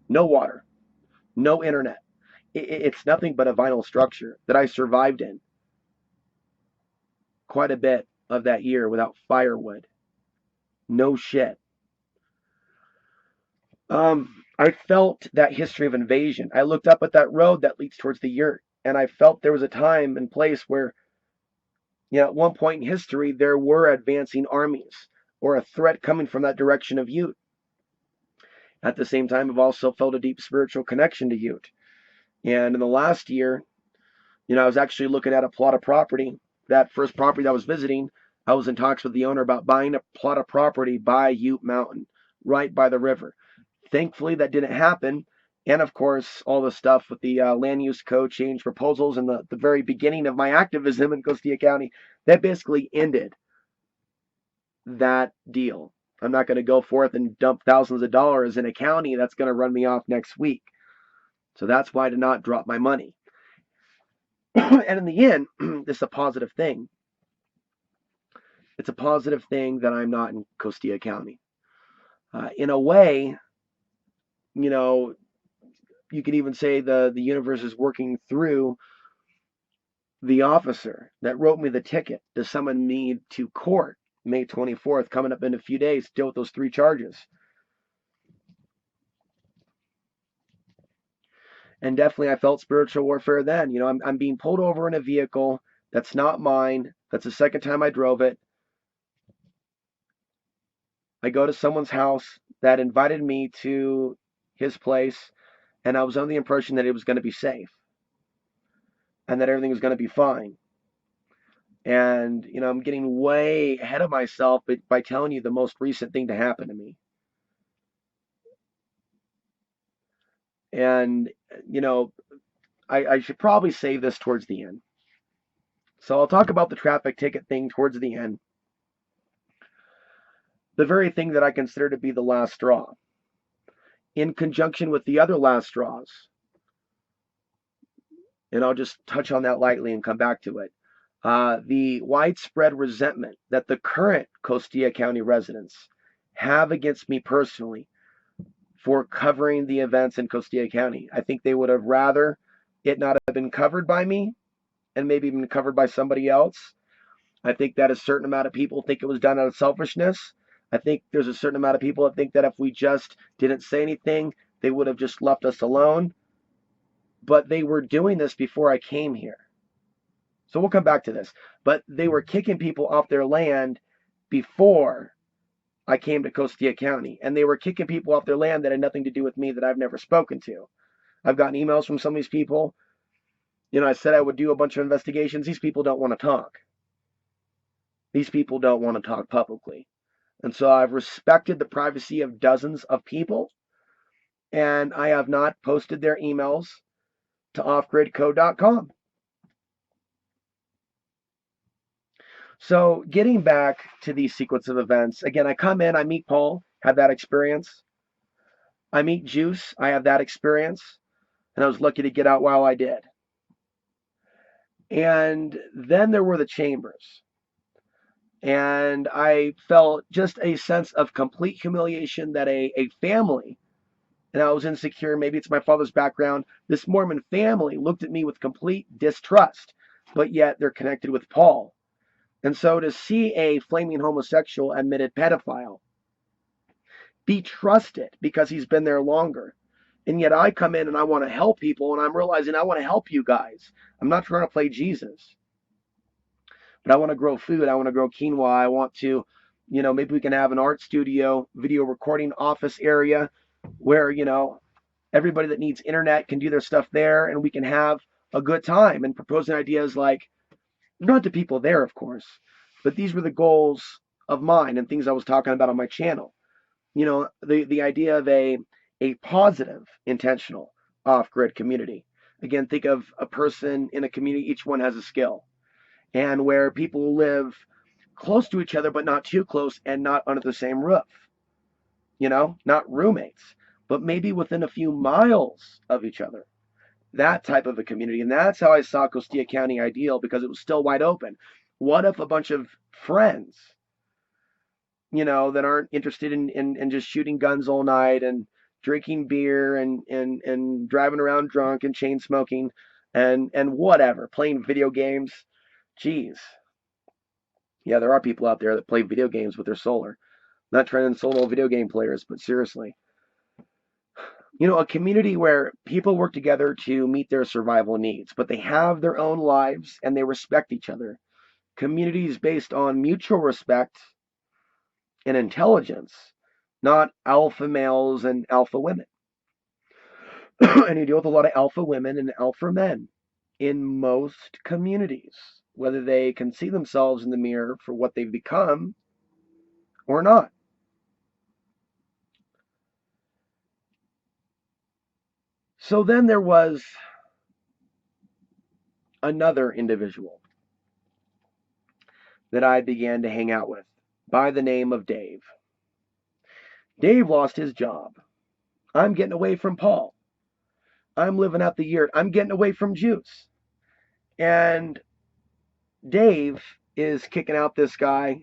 no water, no internet. It's nothing but a vinyl structure that I survived in quite a bit of that year without firewood. No shit. I felt that history of invasion. I looked up at that road that leads towards the yurt, and I felt there was a time and place where, at one point in history, there were advancing armies or a threat coming from that direction of Ute. At the same time, I've also felt a deep spiritual connection to Ute. And in the last year, I was actually looking at a plot of property. That first property that I was visiting, I was in talks with the owner about buying a plot of property by Ute Mountain, right by the river. Thankfully, that didn't happen. And of course, all the stuff with the land use code change proposals and the very beginning of my activism in Costilla County, that basically ended that deal. I'm not going to go forth and dump thousands of dollars in a county that's going to run me off next week. So that's why I did not drop my money. And in the end, this is a positive thing. It's a positive thing that I'm not in Costilla County. In a way, you could even say the universe is working through the officer that wrote me the ticket to summon me to court May 24th, coming up in a few days, to deal with those 3 charges. And definitely I felt spiritual warfare then. I'm being pulled over in a vehicle that's not mine. That's the second time I drove it. I go to someone's house that invited me to his place, and I was under the impression that it was going to be safe and that everything was going to be fine. And, I'm getting way ahead of myself by telling you the most recent thing to happen to me. And, I should probably save this towards the end. So I'll talk about the traffic ticket thing towards the end. The very thing that I consider to be the last straw, in conjunction with the other last straws. And I'll just touch on that lightly and come back to it. The widespread resentment that the current Costilla County residents have against me personally for covering the events in Costilla County. I think they would have rather it not have been covered by me and maybe been covered by somebody else. I think that a certain amount of people think it was done out of selfishness. I think there's a certain amount of people that think that if we just didn't say anything, they would have just left us alone. But they were doing this before I came here. So we'll come back to this. But they were kicking people off their land before I came to Costilla County. And they were kicking people off their land that had nothing to do with me, that I've never spoken to. I've gotten emails from some of these people. I said I would do a bunch of investigations. These people don't want to talk. These people don't want to talk publicly. And so I've respected the privacy of dozens of people. And I have not posted their emails to offgridcode.com. So getting back to the sequence of events, again, I come in, I meet Paul, have that experience. I meet Juice, I have that experience. And I was lucky to get out while I did. And then there were the chambers. And I felt just a sense of complete humiliation that a family, and I was insecure, maybe it's my father's background, this Mormon family looked at me with complete distrust, but yet they're connected with Paul. And so to see a flaming homosexual admitted pedophile be trusted because he's been there longer, And yet I come in and I want to help people, and I'm realizing I want to help you guys. I'm not trying to play Jesus, but I want to grow food. I want to grow quinoa. I want to, maybe we can have an art studio, video recording office area where, everybody that needs internet can do their stuff there, and we can have a good time and proposing ideas like, not to people there, of course, but these were the goals of mine and things I was talking about on my channel. The idea of a positive, intentional off-grid community. Again, think of a person in a community, each one has a skill, and where people live close to each other, but not too close and not under the same roof, not roommates, but maybe within a few miles of each other. That type of a community. And that's how I saw Costilla County ideal, because it was still wide open. What if a bunch of friends, that aren't interested in just shooting guns all night and drinking beer and driving around drunk and chain smoking and whatever, playing video games. Geez. Yeah, there are people out there that play video games with their solar. Not trying to insult all video game players, but seriously. A community where people work together to meet their survival needs, but they have their own lives and they respect each other. Communities based on mutual respect and intelligence, not alpha males and alpha women. And you deal with a lot of alpha women and alpha men in most communities, whether they can see themselves in the mirror for what they've become or not. So then there was another individual that I began to hang out with by the name of Dave. Dave lost his job. I'm getting away from Paul. I'm living out the yurt. I'm getting away from Juice. And Dave is kicking out this guy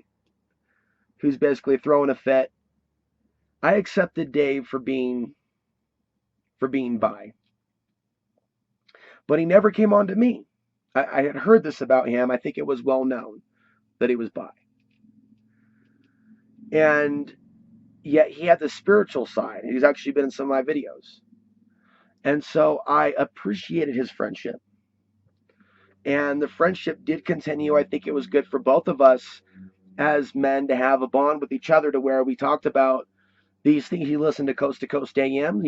who's basically throwing a fit. I accepted Dave for being bi. But he never came on to me. I had heard this about him. I think it was well known that he was bi. And yet he had the spiritual side. He's actually been in some of my videos. And so I appreciated his friendship. And the friendship did continue. I think it was good for both of us as men to have a bond with each other, to where we talked about these things. He listened to Coast AM.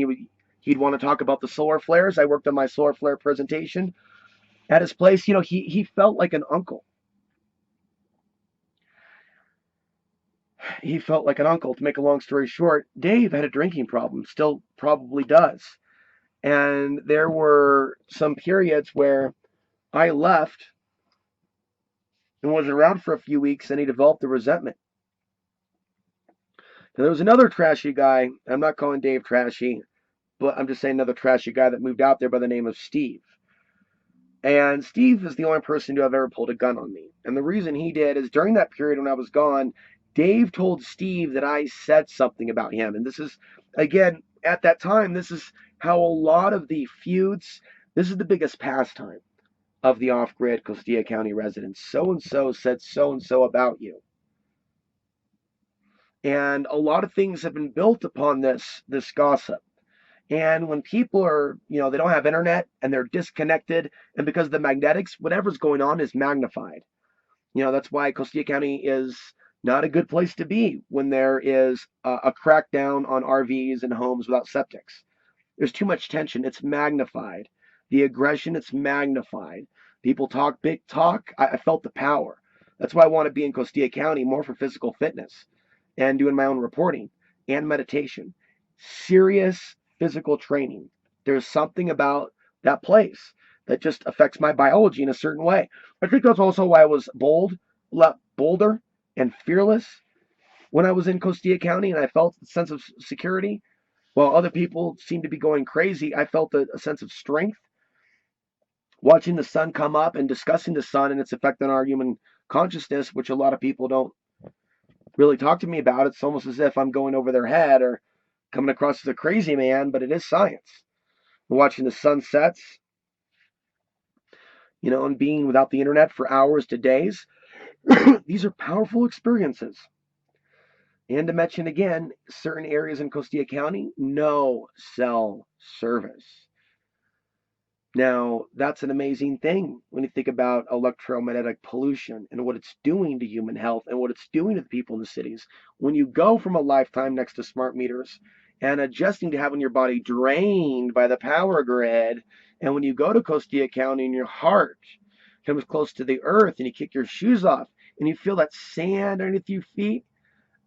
He'd want to talk about the solar flares. I worked on my solar flare presentation at his place. He felt like an uncle. He felt like an uncle. To make a long story short, Dave had a drinking problem, still probably does. And there were some periods where I left and was around for a few weeks, and he developed a resentment. Now, there was another trashy guy. I'm not calling Dave trashy, but I'm just saying another trashy guy that moved out there by the name of Steve. And Steve is the only person to have ever pulled a gun on me. And the reason he did is, during that period when I was gone, Dave told Steve that I said something about him. And this is, again, at that time, this is how a lot of the feuds, this is the biggest pastime of the off-grid Costilla County residents. So-and-so said so-and-so about you. And a lot of things have been built upon this gossip. And when people are, they don't have internet and they're disconnected, and because of the magnetics, whatever's going on is magnified. That's why Costilla County is not a good place to be when there is a crackdown on RVs and homes without septics. There's too much tension. It's magnified. The aggression, it's magnified. People talk big talk. I felt the power. That's why I want to be in Costilla County more for physical fitness and doing my own reporting and meditation. Serious physical training. There's something about that place that just affects my biology in a certain way. I think that's also why I was bolder and fearless when I was in Costilla County, and I felt a sense of security. While other people seemed to be going crazy, I felt a sense of strength. Watching the sun come up and discussing the sun and its effect on our human consciousness, which a lot of people don't really talk to me about. It's almost as if I'm going over their head or coming across as a crazy man, but it is science. Watching the sunsets, and being without the internet for hours to days. These are powerful experiences. And to mention again, certain areas in Costilla County, no cell service. Now, that's an amazing thing when you think about electromagnetic pollution and what it's doing to human health and what it's doing to the people in the cities. When you go from a lifetime next to smart meters and adjusting to having your body drained by the power grid, and when you go to Costilla County and your heart comes close to the earth and you kick your shoes off and you feel that sand underneath your feet,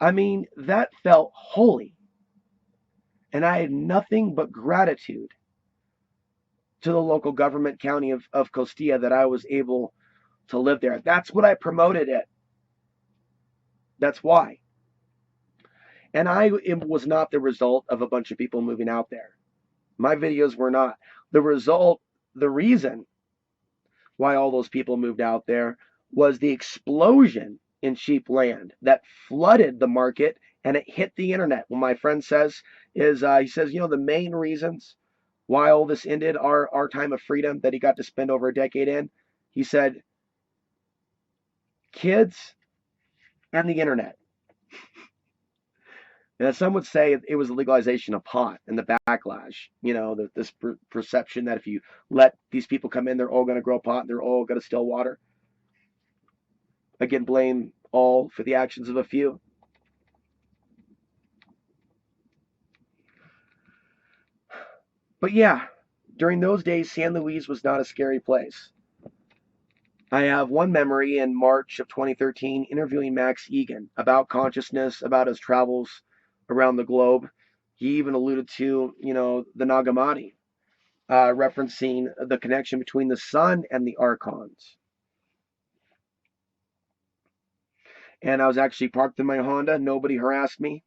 I mean, that felt holy. And I had nothing but gratitude to the local government county of Costilla that I was able to live there. That's what I promoted it. That's why. And it was not the result of a bunch of people moving out there. My videos were not. The reason why all those people moved out there was the explosion in cheap land that flooded the market and it hit the internet. What my friend says is, he says, the main reasons why all this ended, our time of freedom that he got to spend over a decade in, he said, kids and the internet. And some would say it was the legalization of pot and the backlash, this perception that if you let these people come in, they're all going to grow pot, they're all going to steal water. Again, blame all for the actions of a few. But yeah, during those days, San Luis was not a scary place. I have one memory in March of 2013 interviewing Max Egan about consciousness, about his travels around the globe. He even alluded to, the Nagamati, referencing the connection between the sun and the archons. And I was actually parked in my Honda. Nobody harassed me.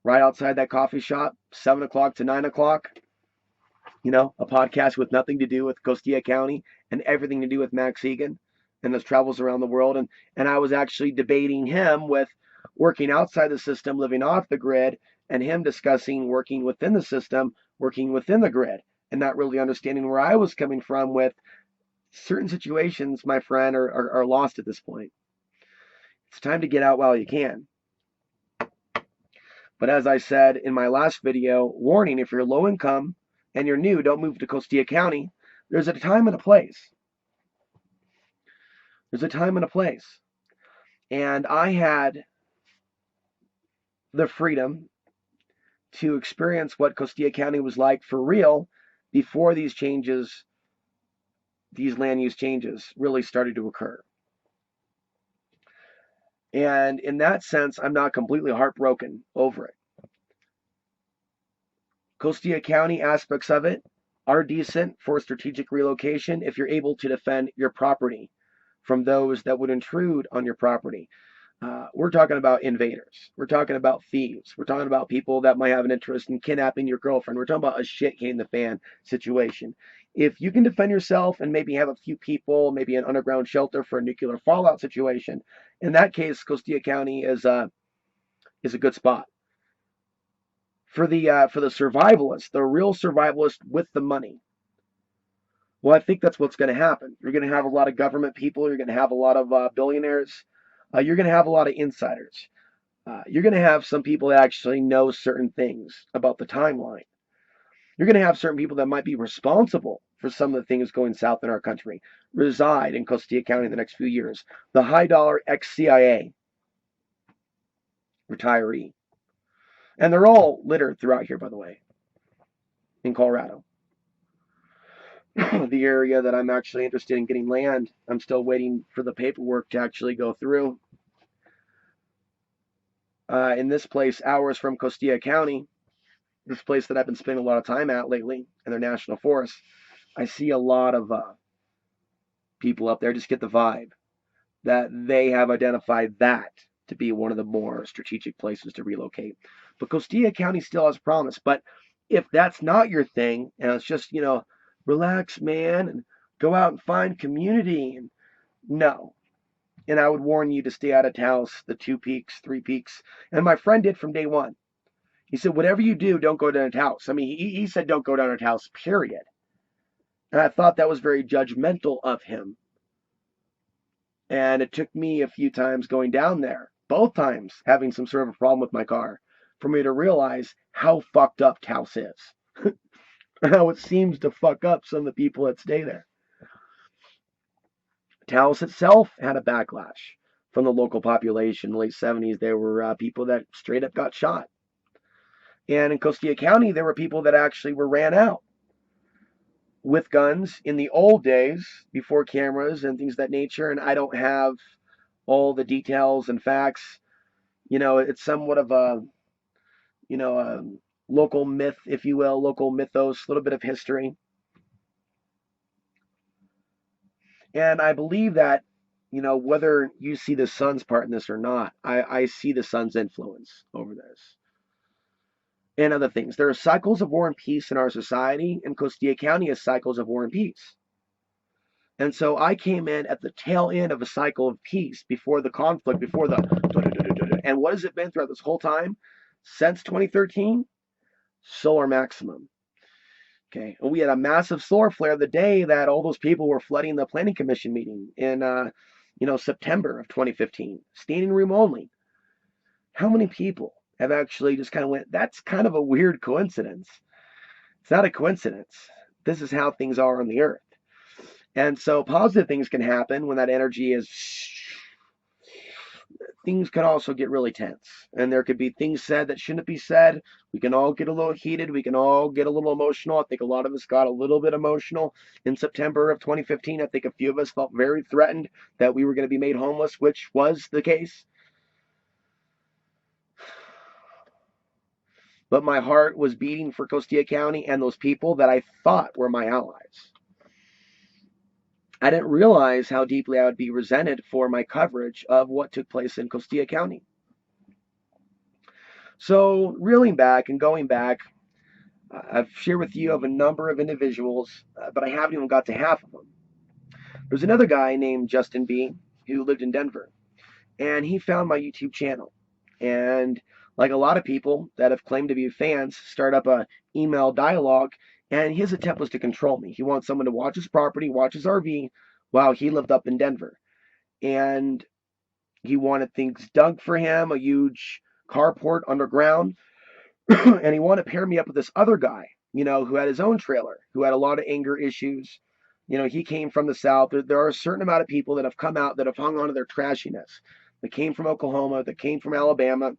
Right outside that coffee shop, 7 o'clock to 9 o'clock. A podcast with nothing to do with Costilla County and everything to do with Max Egan and his travels around the world. And I was actually debating him with working outside the system, living off the grid, and him discussing working within the system, working within the grid, and not really understanding where I was coming from with certain situations, my friend, are lost at this point. It's time to get out while you can. But as I said in my last video, warning, if you're low income and you're new, don't move to Costilla County. There's a time and a place. There's a time and a place. And I had the freedom to experience what Costilla County was like for real before these changes, these land use changes really started to occur. And in that sense, I'm not completely heartbroken over it. Costilla County aspects of it are decent for strategic relocation if you're able to defend your property from those that would intrude on your property. We're talking about invaders. We're talking about thieves. We're talking about people that might have an interest in kidnapping your girlfriend. We're talking about a shit hitting the fan situation. If you can defend yourself and maybe have a few people, maybe an underground shelter for a nuclear fallout situation, in that case, Costilla County is a good spot. For the survivalists, the real survivalists with the money. Well, I think that's what's going to happen. You're going to have a lot of government people. You're going to have a lot of billionaires. You're going to have a lot of insiders. You're going to have some people that actually know certain things about the timeline. You're going to have certain people that might be responsible for some of the things going south in our country, reside in Costilla County in the next few years. The high dollar ex-CIA retiree. And they're all littered throughout here, by the way, in Colorado. The area that I'm actually interested in getting land, I'm still waiting for the paperwork to actually go through. In this place, hours from Costilla County, this place that I've been spending a lot of time at lately in their national forest, I see a lot of people up there. Just get the vibe that they have identified that to be one of the more strategic places to relocate. But Costilla County still has promise. But if that's not your thing, and it's just, relax, man, and go out and find community, and no. And I would warn you to stay out of Taos, the 2 peaks, 3 peaks. And my friend did from day one. He said, whatever you do, don't go down to Taos. I mean, he said don't go down to Taos, period. And I thought that was very judgmental of him. And it took me a few times going down there both times having some sort of a problem with my car, for me to realize how fucked up Taos is. How it seems to fuck up some of the people that stay there. Taos itself had a backlash from the local population. In the late 70s, there were people that straight up got shot. And in Costilla County, there were people that actually were ran out with guns in the old days before cameras and things of that nature. And I don't have all the details and facts. It's somewhat of a local myth, if you will, local mythos, a little bit of history. And I believe that, whether you see the son's part in this or not, I see the son's influence over this. And other things. There are cycles of war and peace in our society, and Costilla County has cycles of war and peace. And so I came in at the tail end of a cycle of peace before the conflict, before the. And what has it been throughout this whole time? Since 2013? Solar maximum. Okay, and we had a massive solar flare the day that all those people were flooding the planning commission meeting in, September of 2015, standing room only. How many people have actually just kind of went, that's kind of a weird coincidence? It's not a coincidence. This is how things are on the earth. And so positive things can happen when that energy is. Things can also get really tense, and there could be things said that shouldn't be said. We can all get a little heated. We can all get a little emotional. I think a lot of us got a little bit emotional in September of 2015. I think a few of us felt very threatened that we were going to be made homeless, which was the case. But my heart was beating for Costilla County and those people that I thought were my allies. I didn't realize how deeply I would be resented for my coverage of what took place in Costilla County. So, reeling back and going back, I've shared with you of a number of individuals, but I haven't even got to half of them. There's another guy named Justin B. who lived in Denver, and he found my YouTube channel. And like a lot of people that have claimed to be fans, start up a email dialogue, and his attempt was to control me. He wants someone to watch his property, watch his RV, while he lived up in Denver. And he wanted things dug for him, a huge carport underground, and he wanted to pair me up with this other guy, who had his own trailer, who had a lot of anger issues. He came from the South. There are a certain amount of people that have come out that have hung on to their trashiness. That came from Oklahoma, that came from Alabama,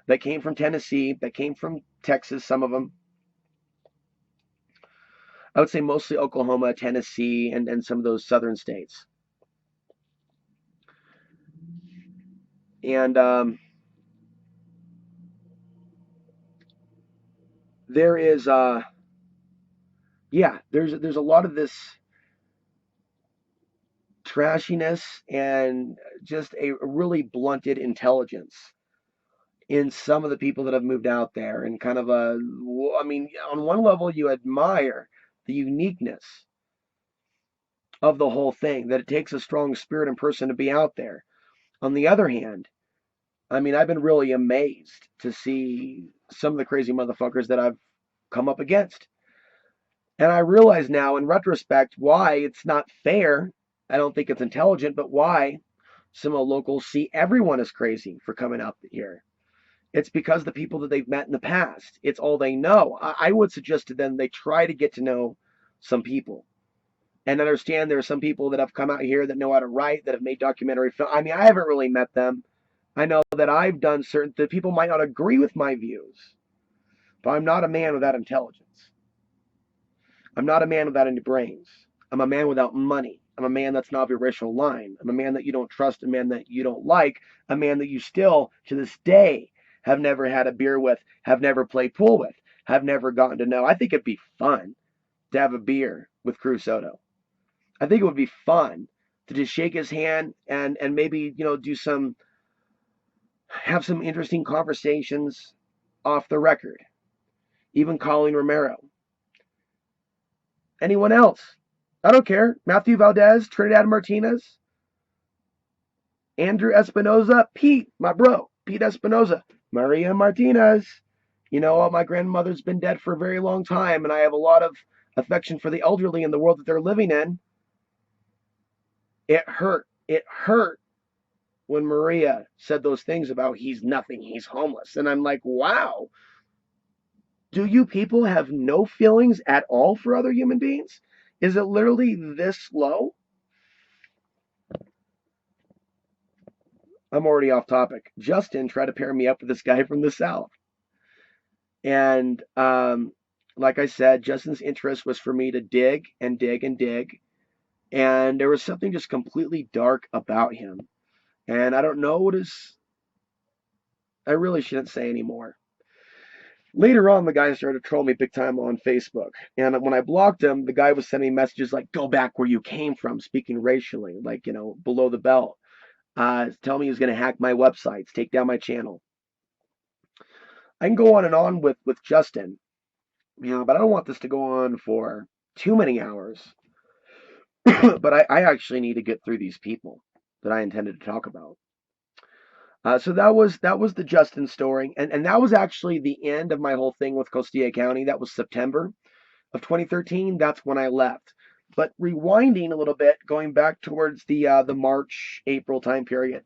that came from Tennessee, that came from Texas, some of them. I would say mostly Oklahoma, Tennessee, and some of those southern states. And there is, there's a lot of this trashiness and just a really blunted intelligence in some of the people that have moved out there, and kind of on one level you admire the uniqueness of the whole thing, that it takes a strong spirit and person to be out there. On the other hand, I've been really amazed to see some of the crazy motherfuckers that I've come up against. And I realize now in retrospect why it's not fair. I don't think it's intelligent, but why some of the locals see everyone as crazy for coming out here. It's because the people that they've met in the past, it's all they know. I would suggest to them they try to get to know some people and understand there are some people that have come out here that know how to write, that have made documentary film. I haven't really met them. I know that I've done certain, that people might not agree with my views, but I'm not a man without intelligence. I'm not a man without any brains. I'm a man without money. I'm a man that's not of your racial line. I'm a man that you don't trust, a man that you don't like, a man that you still, to this day, have never had a beer with, have never played pool with, have never gotten to know. I think it'd be fun to have a beer with Cruz Soto. I think it would be fun to just shake his hand and maybe, have some interesting conversations off the record. Even Colin Romero. Anyone else? I don't care. Matthew Valdez, Trinidad Martinez, Andrew Espinoza, Pete, my bro, Pete Espinoza, Maria Martinez. My grandmother's been dead for a very long time, and I have a lot of affection for the elderly in the world that they're living in. It hurt. It hurt when Maria said those things about he's nothing, he's homeless. And I'm like, wow, do you people have no feelings at all for other human beings? Is it literally this low? I'm already off topic. Justin tried to pair me up with this guy from the South. And like I said, Justin's interest was for me to dig and dig and dig. And there was something just completely dark about him. And I don't know what is, I really shouldn't say anymore. Later on, the guy started to troll me big time on Facebook. And when I blocked him, the guy was sending messages like, go back where you came from, speaking racially, like, below the belt. Tell me he was going to hack my websites, take down my channel. I can go on and on with Justin, but I don't want this to go on for too many hours. But I actually need to get through these people that I intended to talk about. So that was the Justin story, and that was actually the end of my whole thing with Costilla County. That was September of 2013. That's when I left. But rewinding a little bit, going back towards the March April time period,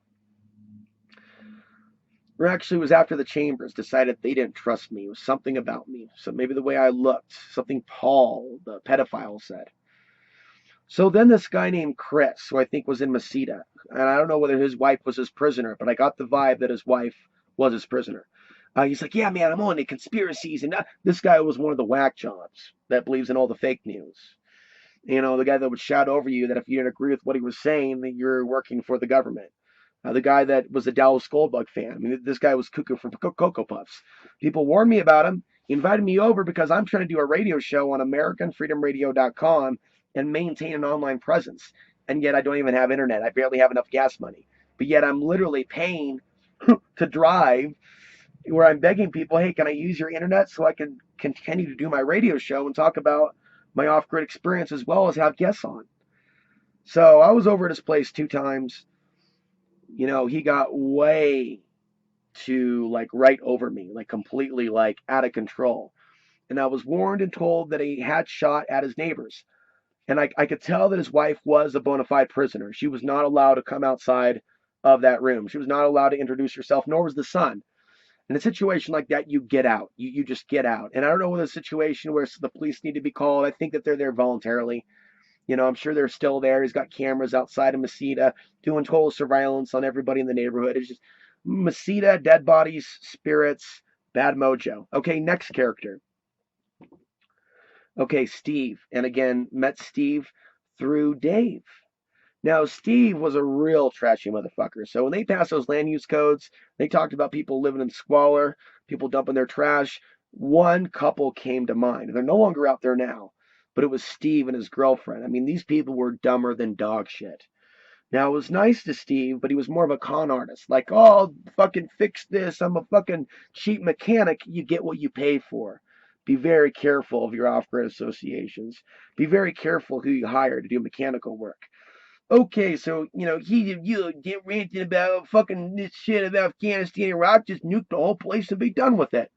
or actually it was after the Chambers decided they didn't trust me. It was something about me. So maybe the way I looked, something Paul, the pedophile, said. So then this guy named Chris, who I think was in Mesita, and I don't know whether his wife was his prisoner, but I got the vibe that his wife was his prisoner. He's like, yeah, man, I'm on the conspiracies. And this guy was one of the whack jobs that believes in all the fake news. The guy that would shout over you that if you didn't agree with what he was saying, that you're working for the government. The guy that was a Dallas Goldbug fan. I mean, this guy was cuckoo for Cocoa Puffs. People warned me about him. He invited me over because I'm trying to do a radio show on AmericanFreedomRadio.com and maintain an online presence. And yet I don't even have internet. I barely have enough gas money. But yet I'm literally paying to drive where I'm begging people, hey, can I use your internet so I can continue to do my radio show and talk about my off-grid experience as well as have guests on. So I was over at his place 2 times. He got way too like right over me, like completely like out of control. And I was warned and told that he had shot at his neighbors. And I could tell that his wife was a bona fide prisoner. She was not allowed to come outside of that room. She was not allowed to introduce herself, nor was the son. In a situation like that, you get out. You just get out. And I don't know whether a situation where the police need to be called. I think that they're there voluntarily. I'm sure they're still there. He's got cameras outside of Mesita doing total surveillance on everybody in the neighborhood. It's just Mesita, dead bodies, spirits, bad mojo. Okay, next character. Okay, Steve. And again, met Steve through Dave. Now, Steve was a real trashy motherfucker. So when they passed those land use codes, they talked about people living in squalor, people dumping their trash. One couple came to mind. They're no longer out there now, but it was Steve and his girlfriend. I mean, these people were dumber than dog shit. Now, it was nice to Steve, but he was more of a con artist. Like, oh, I'll fucking fix this. I'm a fucking cheap mechanic. You get what you pay for. Be very careful of your off-grid associations. Be very careful who you hire to do mechanical work. Okay, so you get ranting about fucking this shit about Afghanistan and Iraq, just nuke the whole place and be done with it.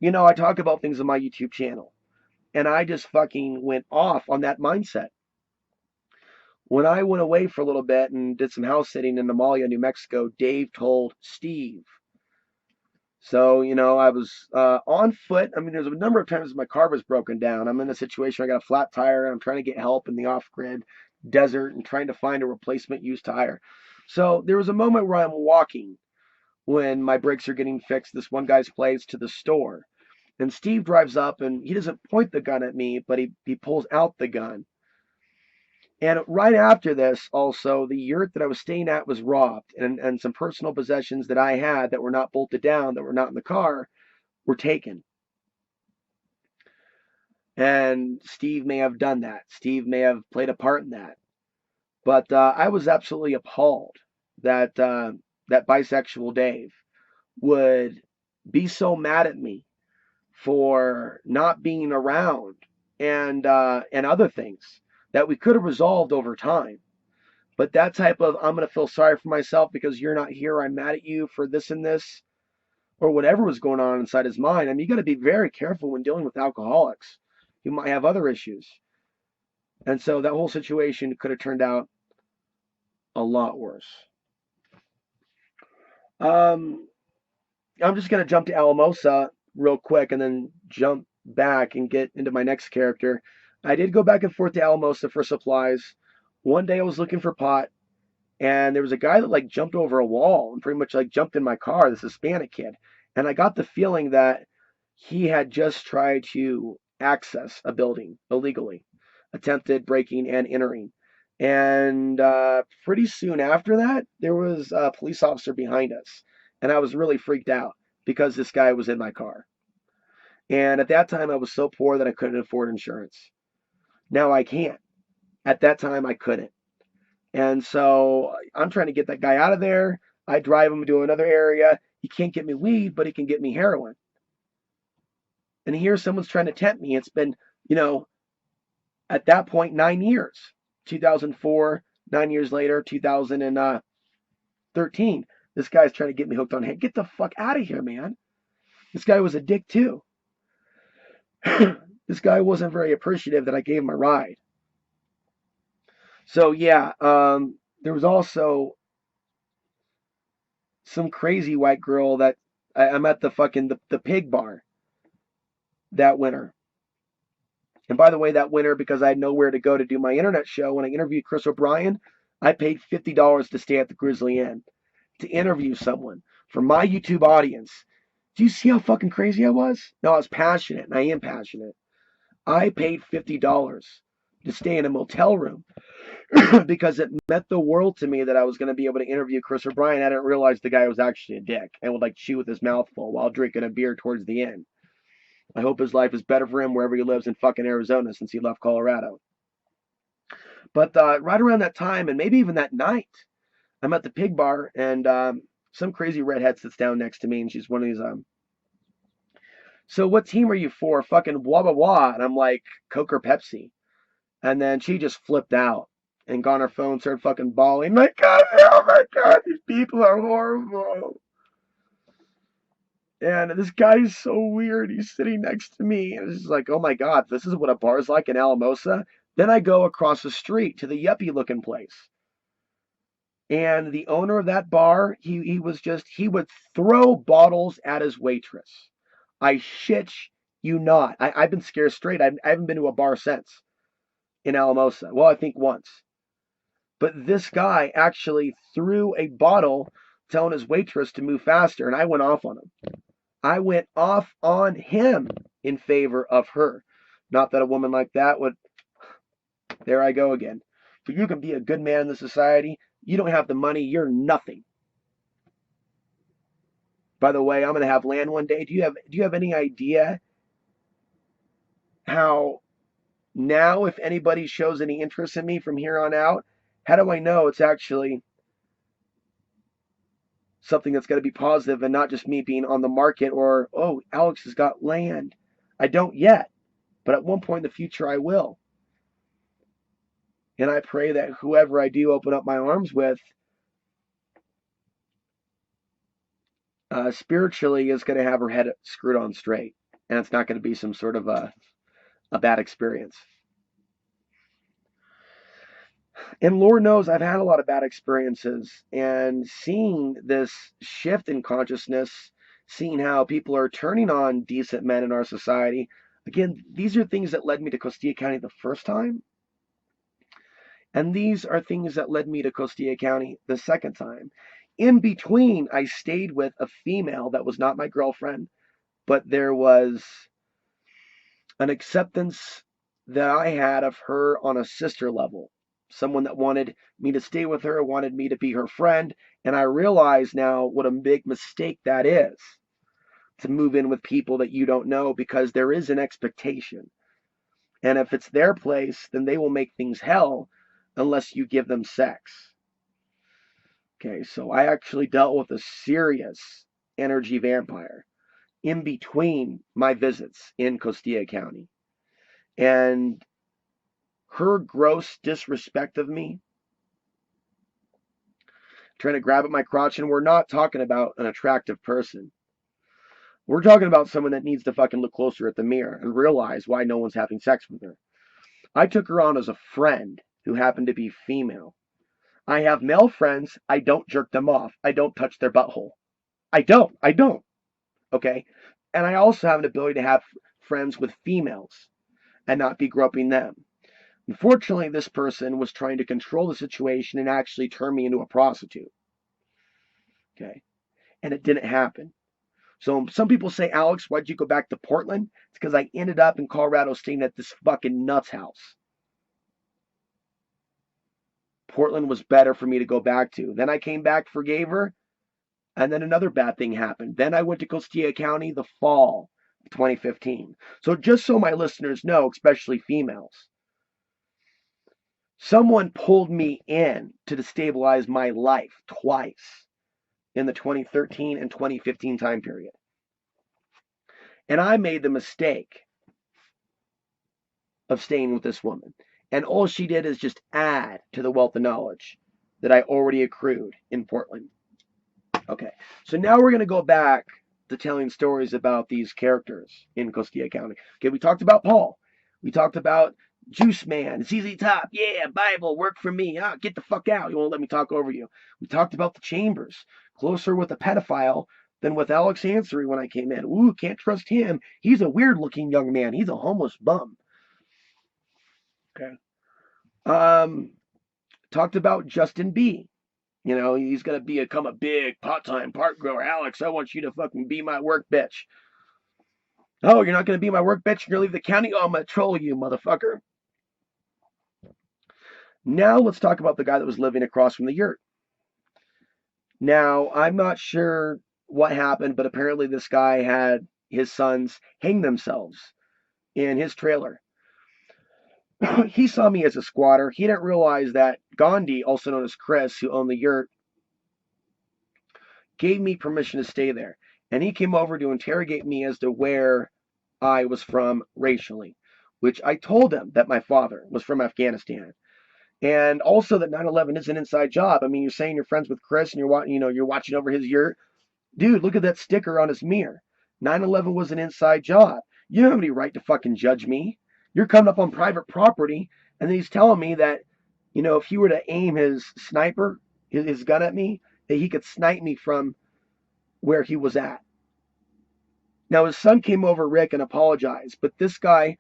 I talk about things on my YouTube channel, and I just fucking went off on that mindset. When I went away for a little bit and did some house sitting in Amalia, New Mexico, Dave told Steve. So, I was on foot. I mean, there's a number of times my car was broken down. I'm in a situation where I got a flat tire and I'm trying to get help in the off-grid desert and trying to find a replacement used tire. So there was a moment where I'm walking when my brakes are getting fixed, this one guy's place, to the store. And Steve drives up and he doesn't point the gun at me, but he pulls out the gun. And right after this, also, the yurt that I was staying at was robbed, and some personal possessions that I had that were not bolted down, that were not in the car, were taken. And Steve may have done that. Steve may have played a part in that. But I was absolutely appalled that bisexual Dave would be so mad at me for not being around and other things that we could have resolved over time. But that type of I'm going to feel sorry for myself because you're not here, I'm mad at you for this and this, or whatever was going on inside his mind. I mean, you got to be very careful when dealing with alcoholics. You might have other issues. And so that whole situation could have turned out a lot worse. Um, I'm just gonna jump to Alamosa real quick and then jump back and get into my next character. I did go back and forth to Alamosa for supplies. One day I was looking for pot, and there was a guy that like jumped over a wall and pretty much like jumped in my car, this Hispanic kid. And I got the feeling that he had just tried to access a building illegally, attempted breaking and entering. And pretty soon after that, there was a police officer behind us. And I was really freaked out because this guy was in my car. And at that time, I was so poor that I couldn't afford insurance. Now I can. At that time, I couldn't. And so I'm trying to get that guy out of there. I drive him to another area. He can't get me weed, but he can get me heroin. And here someone's trying to tempt me. It's been, you know, at that point, 9 years. 2004, 9 years later, 2013. This guy's trying to get me hooked on hate. Get the fuck out of here, man. This guy was a dick too. This guy wasn't very appreciative that I gave him a ride. So yeah, there was also some crazy white girl that I'm at the fucking the pig bar that winter. And by the way, that winter, because I had nowhere to go to do my internet show, when I interviewed Chris O'Brien, I paid $50 to stay at the Grizzly Inn to interview someone for my YouTube audience. Do you see how fucking crazy I was? No, I was passionate, and I am passionate. I paid $50 to stay in a motel room because it meant the world to me that I was going to be able to interview Chris O'Brien. I didn't realize the guy was actually a dick and would like chew with his mouth full while drinking a beer towards the end. I hope his life is better for him wherever he lives in fucking Arizona since he left Colorado. But right around that time, and maybe even that night, I'm at the pig bar, and some crazy redhead sits down next to me, and she's one of these. So what team are you for? Fucking blah blah blah. And I'm like, Coke or Pepsi. And then she just flipped out and got on her phone, started fucking bawling. My God, oh my God, these people are horrible. And this guy is so weird. He's sitting next to me. And it's just like, oh my God, this is what a bar's like in Alamosa. Then I go across the street to the yuppie looking place. And the owner of that bar, he would throw bottles at his waitress. I shit you not. I've been scared straight. I haven't been to a bar since in Alamosa. Well, I think once. But this guy actually threw a bottle telling his waitress to move faster, and I went off on him. I went off on him in favor of her. Not that a woman like that would. There I go again. But you can be a good man in the society. You don't have the money. You're nothing. By the way, I'm going to have land one day. Do you have any idea how now, if anybody shows any interest in me from here on out, how do I know it's actually something that's going to be positive and not just me being on the market or, oh, Alex has got land? I don't yet, but at one point in the future I will. And I pray that whoever I do open up my arms with spiritually is going to have her head screwed on straight. And it's not going to be some sort of a bad experience. And Lord knows I've had a lot of bad experiences. And seeing this shift in consciousness, seeing how people are turning on decent men in our society, again, these are things that led me to Costilla County the first time. And these are things that led me to Costilla County the second time. In between, I stayed with a female that was not my girlfriend, but there was an acceptance that I had of her on a sister level. Someone that wanted me to stay with her, wanted me to be her friend. And I realize now what a big mistake that is to move in with people that you don't know because there is an expectation. And if it's their place, then they will make things hell unless you give them sex. Okay, so I actually dealt with a serious energy vampire in between my visits in Costilla County. And her gross disrespect of me, trying to grab at my crotch, and we're not talking about an attractive person. We're talking about someone that needs to fucking look closer at the mirror and realize why no one's having sex with her. I took her on as a friend who happened to be female. I have male friends. I don't jerk them off. I don't touch their butthole. I don't. I don't. Okay. And I also have an ability to have friends with females and not be groping them. Unfortunately, this person was trying to control the situation and actually turn me into a prostitute. Okay. And it didn't happen. So some people say, Alex, why'd you go back to Portland? It's because I ended up in Colorado staying at this fucking nuts house. Portland was better for me to go back to. Then I came back, forgave her, and then another bad thing happened. Then I went to Costilla County the fall of 2015. So just so my listeners know, especially females, someone pulled me in to destabilize my life twice in the 2013 and 2015 time period. And I made the mistake of staying with this woman. And all she did is just add to the wealth of knowledge that I already accrued in Portland. Okay, so now we're going to go back to telling stories about these characters in Costilla County. Okay, we talked about Paul. We talked about Juice Man, ZZ Top, yeah, Bible, work for me. Ah, get the fuck out. You won't let me talk over you. We talked about the Chambers, closer with a pedophile than with Alex Ansary when I came in. Ooh, can't trust him. He's a weird looking young man. He's a homeless bum. Okay. Um, Talked about Justin B. You know, he's gonna become a big part-time park grower. Alex, I want you to fucking be my work bitch. Oh, you're not gonna be my work bitch? You're gonna leave the county? Oh, I'm gonna troll you, motherfucker. Now let's talk about the guy that was living across from the yurt. Now, I'm not sure what happened, but apparently this guy had his sons hang themselves in his trailer. He saw me as a squatter. He didn't realize that Gandhi, also known as Chris, who owned the yurt, gave me permission to stay there. And he came over to interrogate me as to where I was from racially, which I told him that my father was from Afghanistan. And also that 9/11 is an inside job. I mean, you're saying you're friends with Chris and you're watching over his yurt. Dude, look at that sticker on his mirror. 9/11 was an inside job. You don't have any right to fucking judge me. You're coming up on private property, and then he's telling me that, if he were to aim his sniper, his gun at me, that he could snipe me from where he was at. Now his son came over, Rick, and apologized, but this guy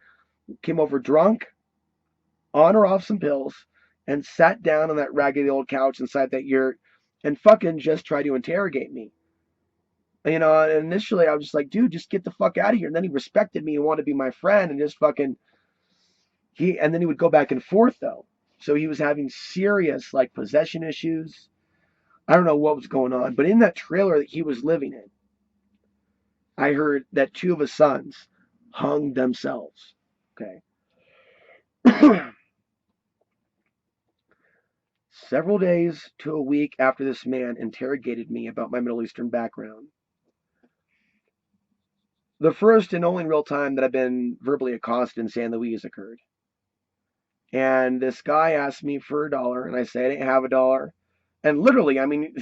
came over drunk, on or off some pills, and sat down on that raggedy old couch inside that yurt and fucking just tried to interrogate me. And initially I was just like, dude, just get the fuck out of here. And then he respected me and wanted to be my friend and just fucking and then he would go back and forth though. So he was having serious like possession issues. I don't know what was going on, but in that trailer that he was living in, I heard that two of his sons hung themselves. Okay. Several days to a week after this man interrogated me about my Middle Eastern background, the first and only real time that I've been verbally accosted in San Luis occurred. And this guy asked me for $1, and I said I didn't have $1. And literally, I mean,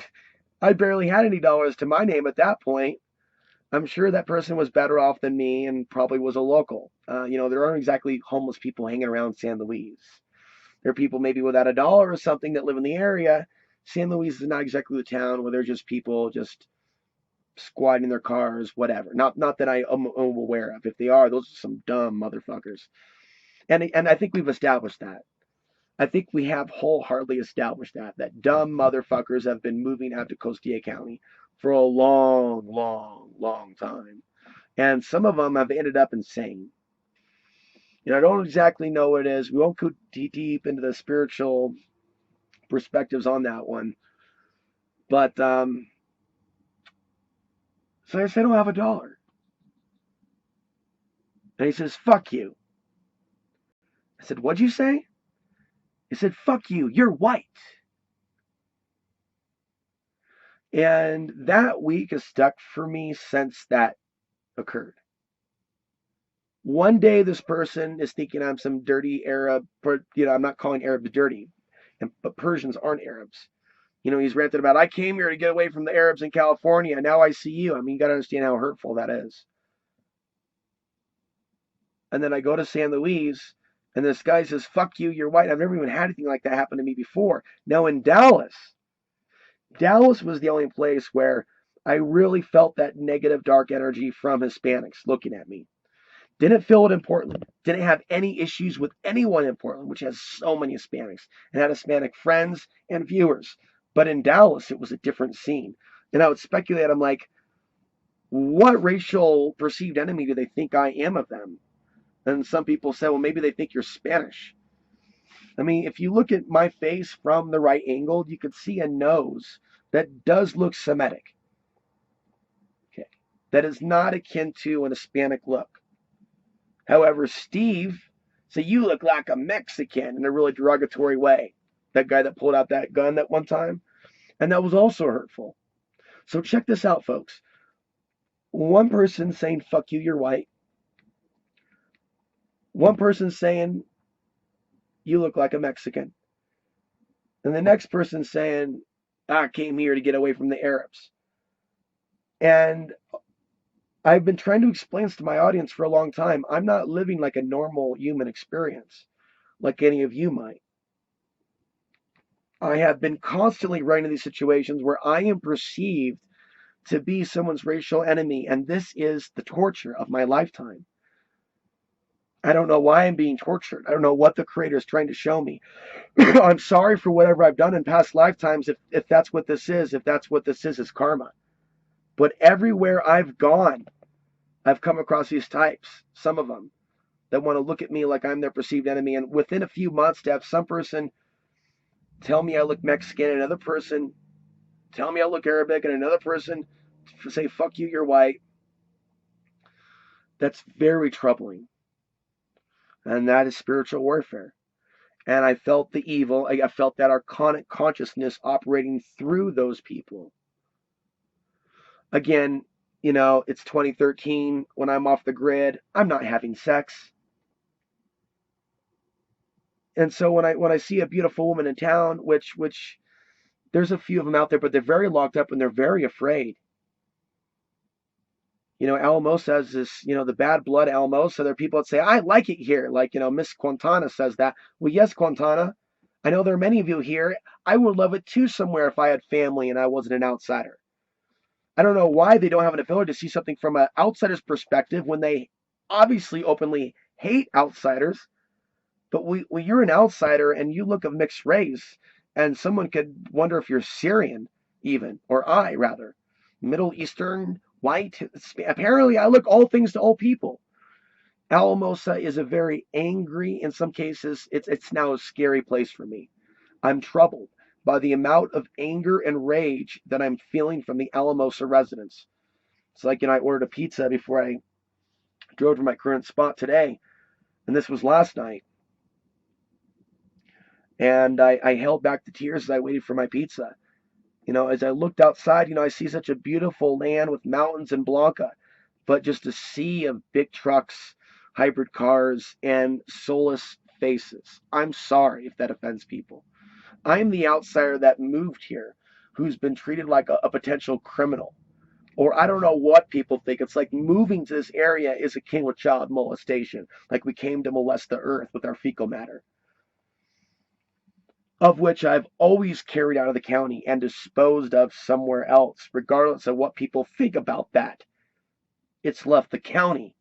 I barely had any dollars to my name at that point. I'm sure that person was better off than me and probably was a local. There aren't exactly homeless people hanging around San Luis. There are people maybe without $1 or something that live in the area. San Luis is not exactly the town where there's just people just squatting in their cars, whatever. Not that I am aware of. If they are, those are some dumb motherfuckers. And I think we've established that. I think we have wholeheartedly established that dumb motherfuckers have been moving out to Costilla County for a long, long, long time. And some of them have ended up insane. I don't exactly know what it is. We won't go deep into the spiritual perspectives on that one. But, so I said, I don't have $1. And he says, fuck you. I said, what'd you say? He said, fuck you, you're white. And that week has stuck for me since that occurred. One day this person is thinking I'm some dirty Arab, I'm not calling Arabs dirty, but Persians aren't Arabs. He's ranted about, I came here to get away from the Arabs in California. Now I see you. I mean, you got to understand how hurtful that is. And then I go to San Luis, and this guy says, fuck you, you're white. I've never even had anything like that happen to me before. Now in Dallas was the only place where I really felt that negative, dark energy from Hispanics looking at me. Didn't feel it in Portland. Didn't have any issues with anyone in Portland, which has so many Hispanics, and had Hispanic friends and viewers. But in Dallas, it was a different scene. And I would speculate, I'm like, what racial perceived enemy do they think I am of them? And some people say, well, maybe they think you're Spanish. I mean, if you look at my face from the right angle, you could see a nose that does look Semitic. Okay. That is not akin to an Hispanic look. However, Steve said, you look like a Mexican in a really derogatory way. That guy that pulled out that gun that one time. And that was also hurtful. So check this out, folks. One person saying, fuck you, you're white. One person saying, you look like a Mexican. And the next person saying, I came here to get away from the Arabs. And I've been trying to explain this to my audience for a long time. I'm not living like a normal human experience, like any of you might. I have been constantly running into these situations where I am perceived to be someone's racial enemy, and this is the torture of my lifetime. I don't know why I'm being tortured. I don't know what the creator is trying to show me. I'm sorry for whatever I've done in past lifetimes if that's what this is. If that's what this is karma. But everywhere I've gone, I've come across these types, some of them, that want to look at me like I'm their perceived enemy. And within a few months, to have some person tell me I look Mexican, another person tell me I look Arabic, and another person say, fuck you, you're white, that's very troubling. And that is spiritual warfare. And I felt the evil. I felt that archonic consciousness operating through those people. Again, it's 2013 when I'm off the grid. I'm not having sex. And so when I see a beautiful woman in town, which there's a few of them out there, but they're very locked up and they're very afraid. Alamosa has this, the bad blood Alamosa. There are people that say, I like it here. Like, Miss Quintana says that. Well, yes, Quintana. I know there are many of you here. I would love it too somewhere if I had family and I wasn't an outsider. I don't know why they don't have an ability to see something from an outsider's perspective when they obviously openly hate outsiders. But when you're an outsider and you look of mixed race, and someone could wonder if you're Syrian, even, or I rather, Middle Eastern, white. Apparently, I look all things to all people. Alamosa is a very angry, in some cases, it's now a scary place for me. I'm troubled by the amount of anger and rage that I'm feeling from the Alamosa residents. It's like, I ordered a pizza before I drove to my current spot today, and this was last night. And I held back the tears as I waited for my pizza. As I looked outside, I see such a beautiful land with mountains and Blanca, but just a sea of big trucks, hybrid cars, and soulless faces. I'm sorry if that offends people. I'm the outsider that moved here, who's been treated like a potential criminal. Or I don't know what people think. It's like moving to this area is akin with child molestation, like we came to molest the earth with our fecal matter, of which I've always carried out of the county and disposed of somewhere else, regardless of what people think about that. It's left the county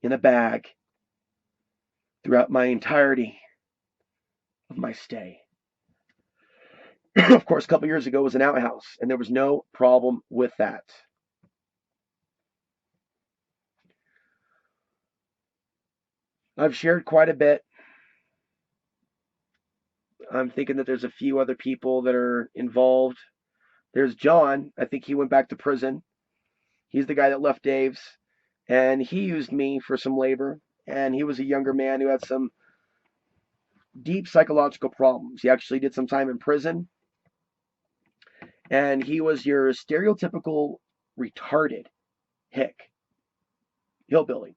in a bag throughout my entirety of my stay. Of course, a couple years ago it was an outhouse, and there was no problem with that. I've shared quite a bit. I'm thinking that there's a few other people that are involved. There's John. I think he went back to prison. He's the guy that left Dave's, and he used me for some labor. And he was a younger man who had some deep psychological problems. He actually did some time in prison, and he was your stereotypical retarded hick hillbilly.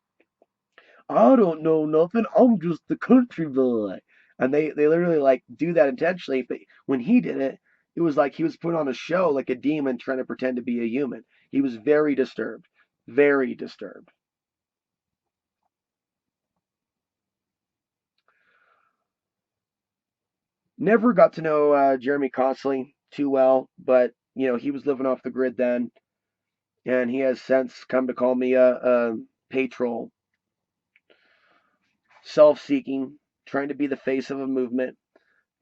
I don't know nothing. I'm just the country boy. And they literally like do that intentionally. But when he did it, it was like he was put on a show like a demon trying to pretend to be a human. He was very disturbed. Very disturbed. Never got to know Jeremy Costilla too well, but he was living off the grid then, and he has since come to call me a patrol, self-seeking, trying to be the face of a movement,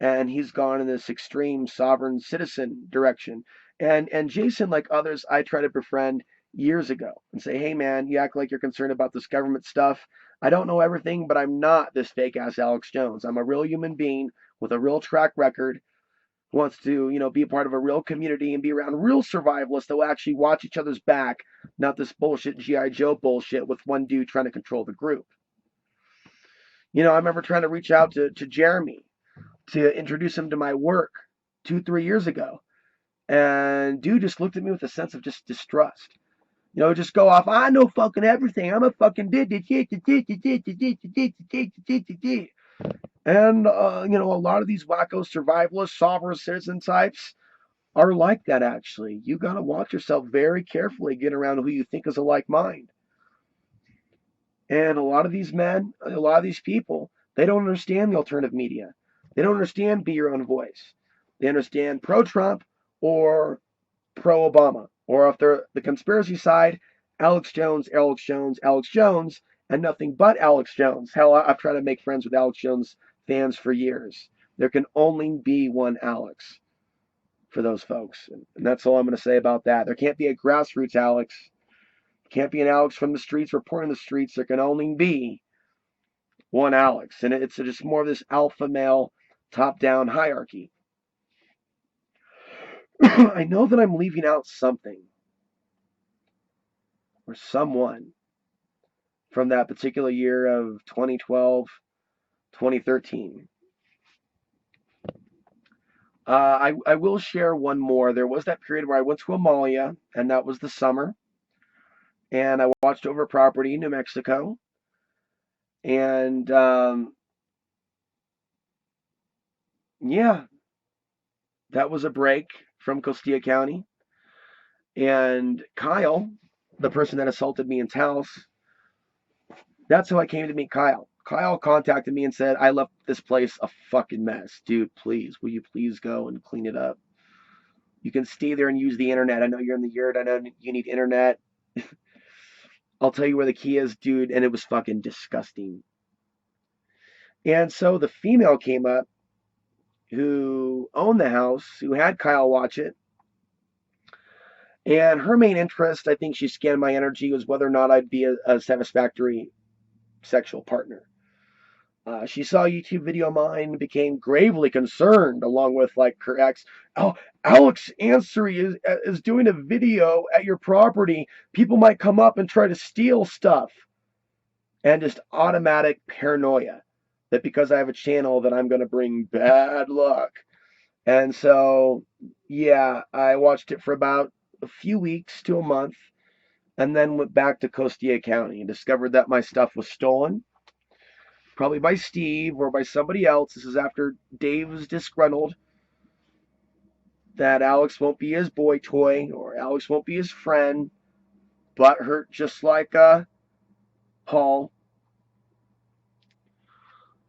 and he's gone in this extreme sovereign citizen direction. And Jason, like others, I try to befriend years ago and say, hey man, you act like you're concerned about this government stuff. I don't know everything, but I'm not this fake ass Alex Jones. I'm a real human being with a real track record who wants to, be a part of a real community and be around real survivalists that will actually watch each other's back, not this bullshit GI Joe bullshit with one dude trying to control the group. I remember trying to reach out to Jeremy to introduce him to my work 2, 3 years ago. And dude just looked at me with a sense of just distrust. Just go off, I know fucking everything. I'm a fucking did. And, a lot of these wacko survivalists, sovereign citizen types are like that, actually. You got to watch yourself very carefully, get around who you think is a like mind. And a lot of these men, a lot of these people, they don't understand the alternative media. They don't understand be your own voice. They understand pro-Trump or pro-Obama. Or if they're the conspiracy side, Alex Jones, Alex Jones, Alex Jones, and nothing but Alex Jones. Hell, I've tried to make friends with Alex Jones fans for years. There can only be one Alex for those folks. And that's all I'm going to say about that. There can't be a grassroots Alex. Can't be an Alex from the streets reporting the streets. There can only be one Alex. And it's just more of this alpha male top-down hierarchy. I know that I'm leaving out something or someone from that particular year of 2012, 2013. I will share one more. There was that period where I went to Amalia, and that was the summer. And I watched over property in New Mexico. And yeah, that was a break from Costilla County. And Kyle, the person that assaulted me in Taos, that's how I came to meet Kyle. Kyle contacted me and said, I left this place a fucking mess. Dude, please, will you please go and clean it up? You can stay there and use the internet. I know you're in the yurt. I know you need internet. I'll tell you where the key is, dude. And it was fucking disgusting. And so the female came up who owned the house, who had Kyle watch it. And her main interest, I think she scanned my energy, was whether or not I'd be a satisfactory sexual partner. She saw a YouTube video of mine and became gravely concerned, along with like her ex. Oh, Alex Ansary is doing a video at your property. People might come up and try to steal stuff. And just automatic paranoia that because I have a channel that I'm going to bring bad luck. And so, yeah, I watched it for about a few weeks to a month and then went back to Costilla County and discovered that my stuff was stolen. Probably by Steve or by somebody else. This is after Dave was disgruntled that Alex won't be his boy toy or Alex won't be his friend. Butthurt just like Paul.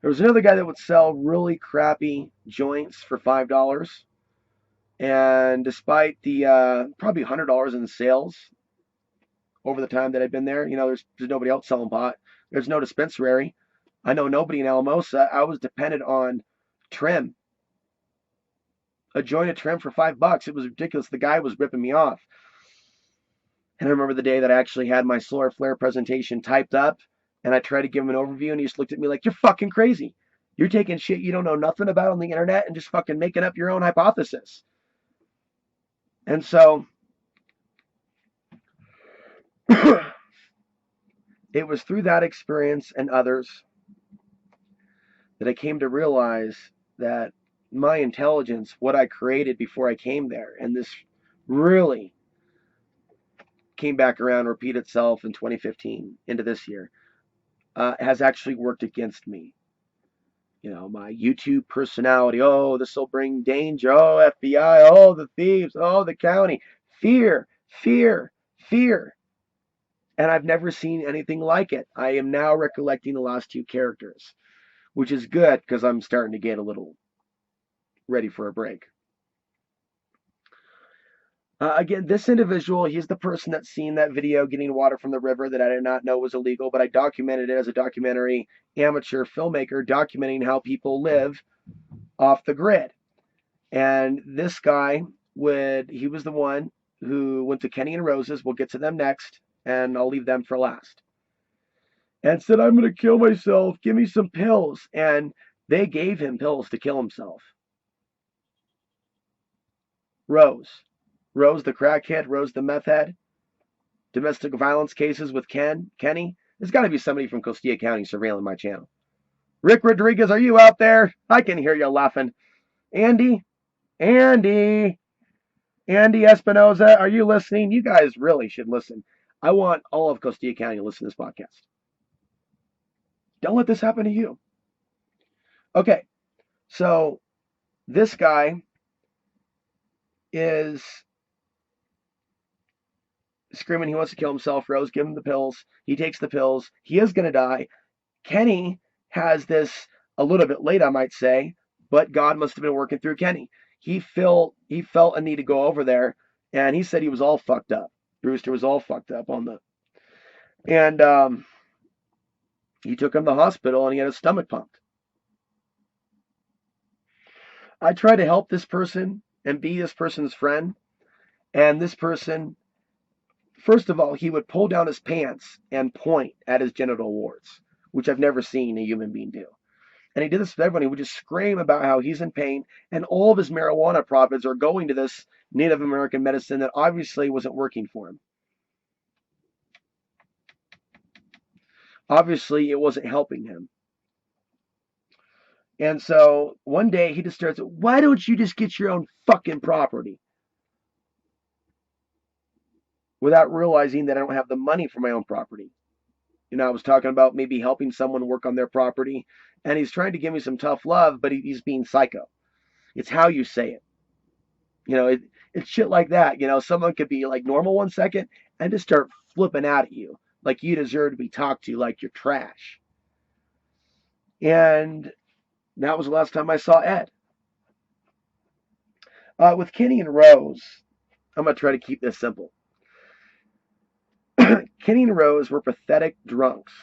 There was another guy that would sell really crappy joints for $5. And despite the probably $100 in sales over the time that I've been there, there's nobody else selling pot. There's no dispensary. I know nobody in Alamosa. I was dependent on trim. A joint of trim for $5. It was ridiculous. The guy was ripping me off. And I remember the day that I actually had my solar flare presentation typed up, and I tried to give him an overview, and he just looked at me like, you're fucking crazy. You're taking shit you don't know nothing about on the internet and just fucking making up your own hypothesis. And so it was through that experience and others that I came to realize that my intelligence, what I created before I came there, and this really came back around, repeat itself in 2015 into this year, has actually worked against me. My YouTube personality, oh, this will bring danger, oh, FBI, oh, the thieves, oh, the county, fear, fear, fear. And I've never seen anything like it. I am now recollecting the last two characters, which is good because I'm starting to get a little ready for a break. Again, this individual, he's the person that's seen that video getting water from the river that I did not know was illegal, but I documented it as a documentary amateur filmmaker documenting how people live off the grid. And this guy he was the one who went to Kenny and Rose's. We'll get to them next, and I'll leave them for last. And said, I'm going to kill myself. Give me some pills. And they gave him pills to kill himself. Rose. Rose the crackhead, Rose the meth head. Domestic violence cases with Kenny. There's got to be somebody from Costilla County surveilling my channel. Rick Rodriguez, are you out there? I can hear you laughing. Andy Espinoza, are you listening? You guys really should listen. I want all of Costilla County to listen to this podcast. Don't let this happen to you. Okay, so this guy is screaming he wants to kill himself. Rose, give him the pills. He takes the pills. He is going to die. Kenny has this a little bit late, I might say, but God must have been working through Kenny. He felt a need to go over there, and he said he was all fucked up. Brewster was all fucked up and he took him to the hospital, and he had his stomach pumped. I tried to help this person and be this person's friend, and this person, first of all, he would pull down his pants and point at his genital warts, which I've never seen a human being do. And he did this with everyone. He would just scream about how he's in pain, and all of his marijuana profits are going to this Native American medicine that obviously wasn't working for him. Obviously, it wasn't helping him. And so one day he just starts, why don't you just get your own fucking property? Without realizing that I don't have the money for my own property. You know, I was talking about maybe helping someone work on their property, and he's trying to give me some tough love, but he's being psycho. It's how you say it. You know, it's shit like that. You know, someone could be like normal 1 second and just start flipping out at you like you deserve to be talked to like you're trash. And that was the last time I saw Ed. With Kenny and Rose, I'm going to try to keep this simple. Kenny and Rose were pathetic drunks.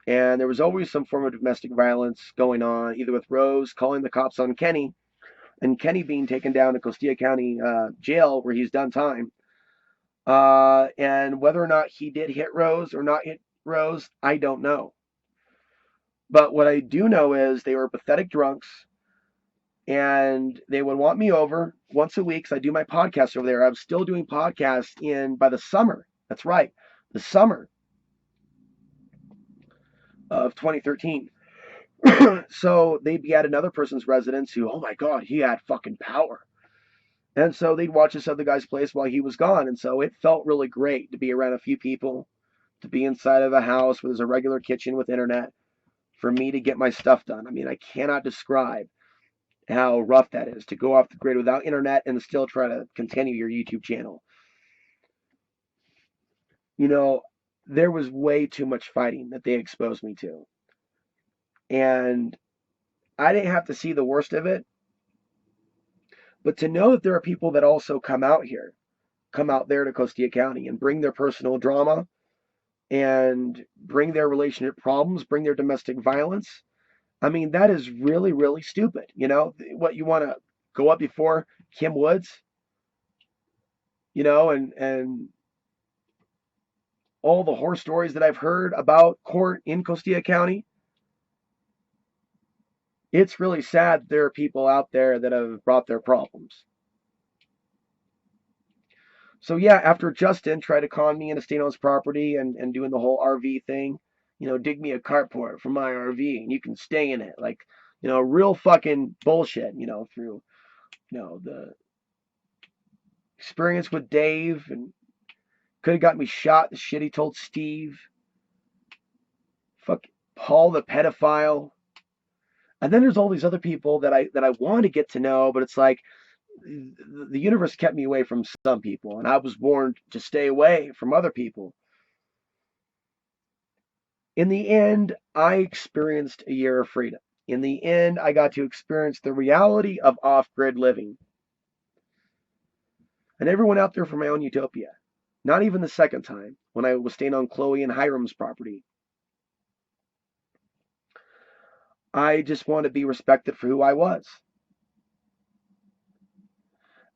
And there was always some form of domestic violence going on, either with Rose calling the cops on Kenny, and Kenny being taken down to Costilla County jail where he's done time. And whether or not he did hit Rose or not hit Rose, I don't know. But what I do know is they were pathetic drunks, and they would want me over once a week because I do my podcast over there. I'm still doing podcasts by the summer. That's right, the summer of 2013. So they'd be at another person's residence who, oh my God, he had fucking power. And so they'd watch this other guy's place while he was gone. And so it felt really great to be around a few people, to be inside of a house where there's a regular kitchen with internet, for me to get my stuff done. I mean, I cannot describe how rough that is to go off the grid without internet and still try to continue your YouTube channel. You know, there was way too much fighting that they exposed me to. And I didn't have to see the worst of it. But to know that there are people that also come out there to Costilla County and bring their personal drama and bring their relationship problems, bring their domestic violence. I mean, that is really, really stupid. You know, what, you want to go up before Kim Woods, you know, and all the horror stories that I've heard about court in Costilla County. It's really sad there are people out there that have brought their problems. So yeah, after Justin tried to con me into staying on his property and doing the whole RV thing, you know, dig me a carport for my RV and you can stay in it. Like, you know, real fucking bullshit, you know, through, you know, the experience with Dave, and could have got me shot, the shit he told Steve. Fuck Paul the pedophile. And then there's all these other people that I want to get to know, but it's like the universe kept me away from some people, and I was warned to stay away from other people. In the end, I experienced a year of freedom. In the end, I got to experience the reality of off-grid living. I never went out there for my own utopia. Not even the second time when I was staying on Chloe and Hiram's property. I just want to be respected for who I was.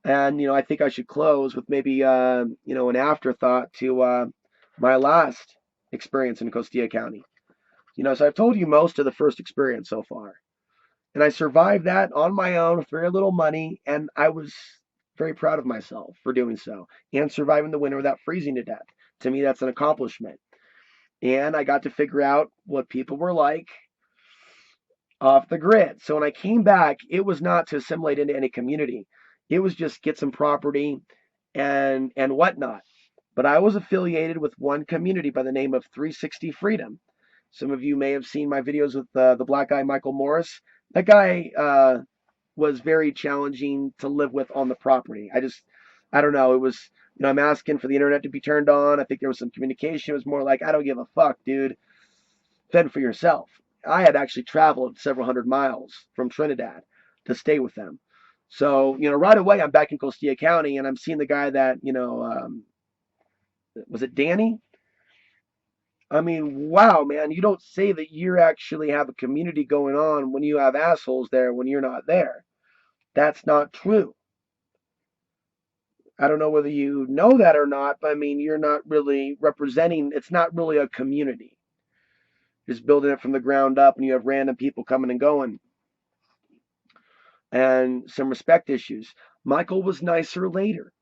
And, I think I should close with maybe, an afterthought to my last experience in Costilla County. So I've told you most of the first experience so far. And I survived that on my own with very little money. And I was very proud of myself for doing so and surviving the winter without freezing to death. To me, that's an accomplishment. And I got to figure out what people were like off the grid. So when I came back, it was not to assimilate into any community. It was just get some property and whatnot. But I was affiliated with one community by the name of 360 Freedom. Some of you may have seen my videos with the black guy Michael Morris. That guy was very challenging to live with on the property. I don't know. It was, I'm asking for the internet to be turned on. I think there was some communication. It was more like, I don't give a fuck, dude. Fend for yourself. I had actually traveled several hundred miles from Trinidad to stay with them. So, right away I'm back in Costilla County and I'm seeing the guy that, was it Danny? I mean, wow, man, you don't say that you actually have a community going on when you have assholes there when you're not there. That's not true. I don't know whether you know that or not, but I mean, you're not really representing, it's not really a community. Just building it from the ground up and you have random people coming and going and some respect issues. Michael was nicer later.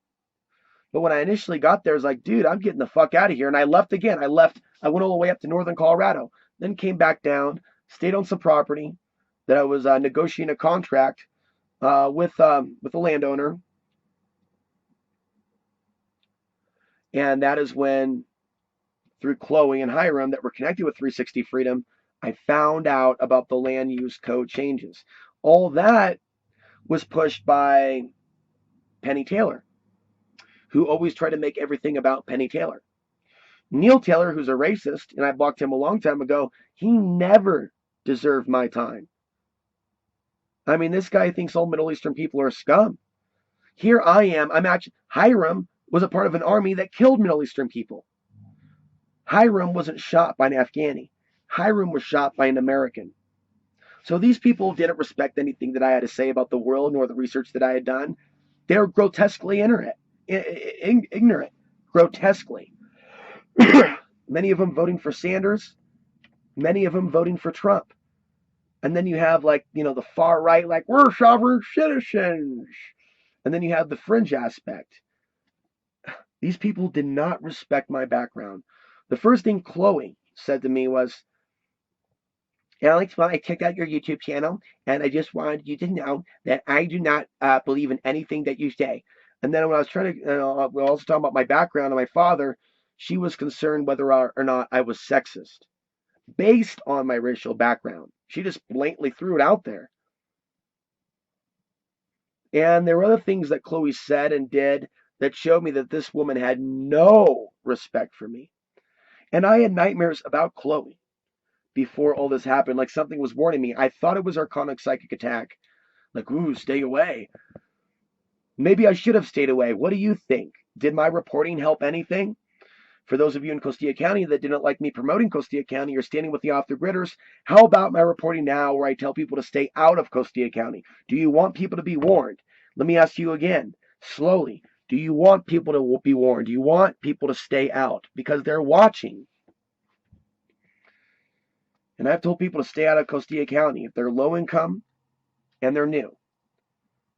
But when I initially got there, I was like, dude, I'm getting the fuck out of here. And I left again. I went all the way up to northern Colorado, then came back down, stayed on some property that I was negotiating a contract with a landowner. And that is when, through Chloe and Hiram, that were connected with 360 Freedom, I found out about the land use code changes. All that was pushed by Penny Taylor, who always tried to make everything about Penny Taylor. Neil Taylor, who's a racist, and I blocked him a long time ago, he never deserved my time. I mean, this guy thinks all Middle Eastern people are scum. Here I am. Hiram was a part of an army that killed Middle Eastern people. Hiram wasn't shot by an Afghani. Hiram was shot by an American. So these people didn't respect anything that I had to say about the world nor the research that I had done. They were grotesquely ignorant, grotesquely. Many of them voting for Sanders, many of them voting for Trump. And then you have the far right, like we're sovereign citizens. And then you have the fringe aspect. These people did not respect my background. The first thing Chloe said to me was, Alex, well, I checked out your YouTube channel, and I just wanted you to know that I do not believe in anything that you say. And then when I was trying to, we were also talking about my background and my father, she was concerned whether or not I was sexist based on my racial background. She just blatantly threw it out there. And there were other things that Chloe said and did that showed me that this woman had no respect for me. And I had nightmares about Chloe before all this happened. Like something was warning me. I thought it was archonic psychic attack. Like, ooh, stay away. Maybe I should have stayed away. What do you think? Did my reporting help anything? For those of you in Costilla County that didn't like me promoting Costilla County or standing with the off the gridders, how about my reporting now where I tell people to stay out of Costilla County? Do you want people to be warned? Let me ask you again, slowly. Do you want people to be warned? Do you want people to stay out? Because they're watching. And I've told people to stay out of Costilla County if they're low income and they're new.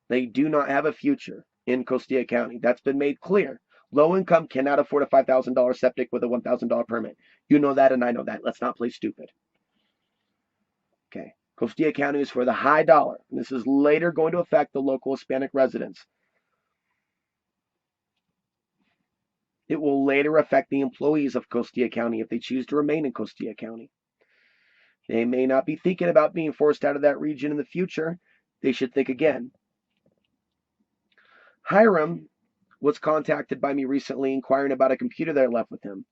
They do not have a future in Costilla County. That's been made clear. Low income cannot afford a $5,000 septic with a $1,000 permit. You know that and I know that. Let's not play stupid. Okay. Costilla County is for the high dollar. And this is later going to affect the local Hispanic residents. It will later affect the employees of Costilla County if they choose to remain in Costilla County. They may not be thinking about being forced out of that region in the future. They should think again. Hiram was contacted by me recently inquiring about a computer that I left with him.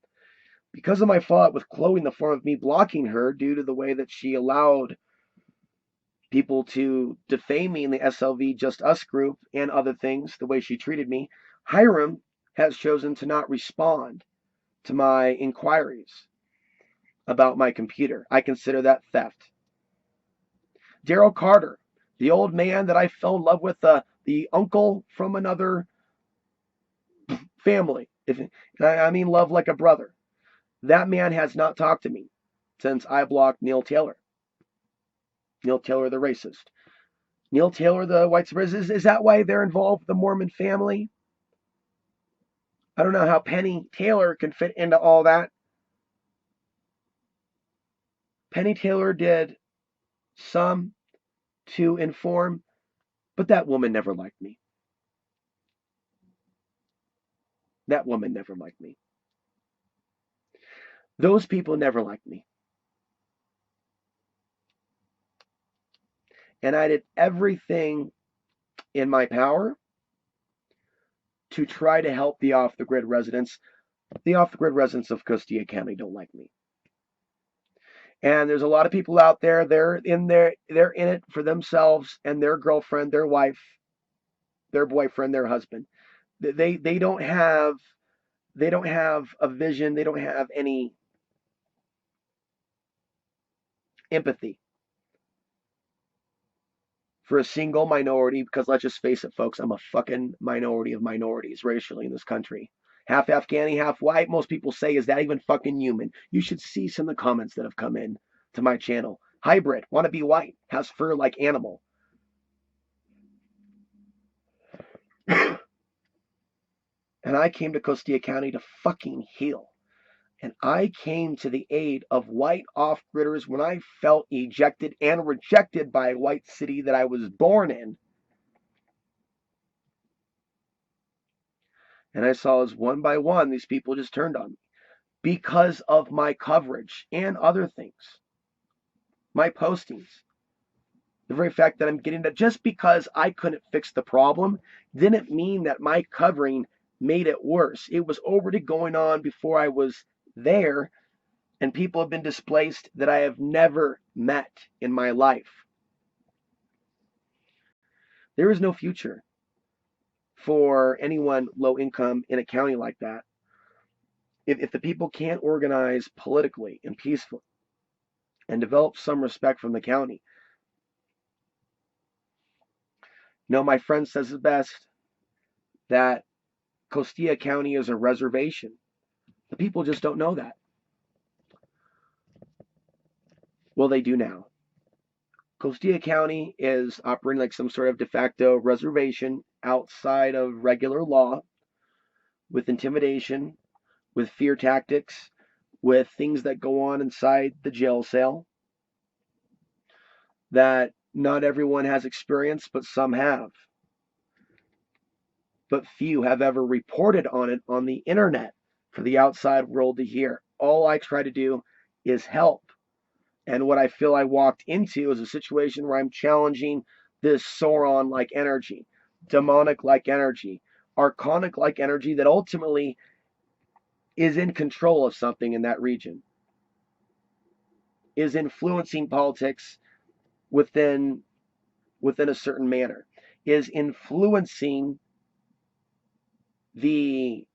Because of my fallout with Chloe in the form of me blocking her due to the way that she allowed people to defame me in the SLV Just Us group and other things, the way she treated me, Hiram has chosen to not respond to my inquiries about my computer. I consider that theft. Daryl Carter, the old man that I fell in love with, the uncle from another family. If I mean love like a brother. That man has not talked to me since I blocked Neil Taylor. Neil Taylor, the racist. Neil Taylor, the white supremacist. Is that why they're involved, the Mormon family? I don't know how Penny Taylor can fit into all that. Penny Taylor did some to inform, but that woman never liked me. That woman never liked me. Those people never liked me. And I did everything in my power to try to help the off-the-grid residents. The off-the-grid residents of Costilla County don't like me. And there's a lot of people out there, they're in it for themselves and their girlfriend, their wife, their boyfriend, their husband. They don't have a vision, they don't have any empathy for a single minority, because let's just face it, folks, I'm a fucking minority of minorities racially in this country. Half Afghani, half white. Most people say, is that even fucking human? You should see some of the comments that have come in to my channel. Hybrid, want to be white, has fur like animal. And I came to Costilla County to fucking heal. And I came to the aid of white off-gridders when I felt ejected and rejected by a white city that I was born in. And I saw as one by one, these people just turned on me because of my coverage and other things, my postings. The very fact that I'm getting that, just because I couldn't fix the problem didn't mean that my covering made it worse. It was already going on before I was there, and people have been displaced that I have never met in my life. There is no future for anyone low income in a county like that. If the people can't organize politically and peacefully and develop some respect from the county. No, my friend says it best, that Costilla County is a reservation. The people just don't know that. Well, they do now. Costilla County is operating like some sort of de facto reservation outside of regular law, with intimidation, with fear tactics, with things that go on inside the jail cell that not everyone has experienced, but some have. But few have ever reported on it on the internet for the outside world to hear. All I try to do is help. And what I feel I walked into is a situation where I'm challenging this Sauron-like energy, demonic-like energy, archonic-like energy that ultimately is in control of something in that region, is influencing politics within a certain manner, is influencing the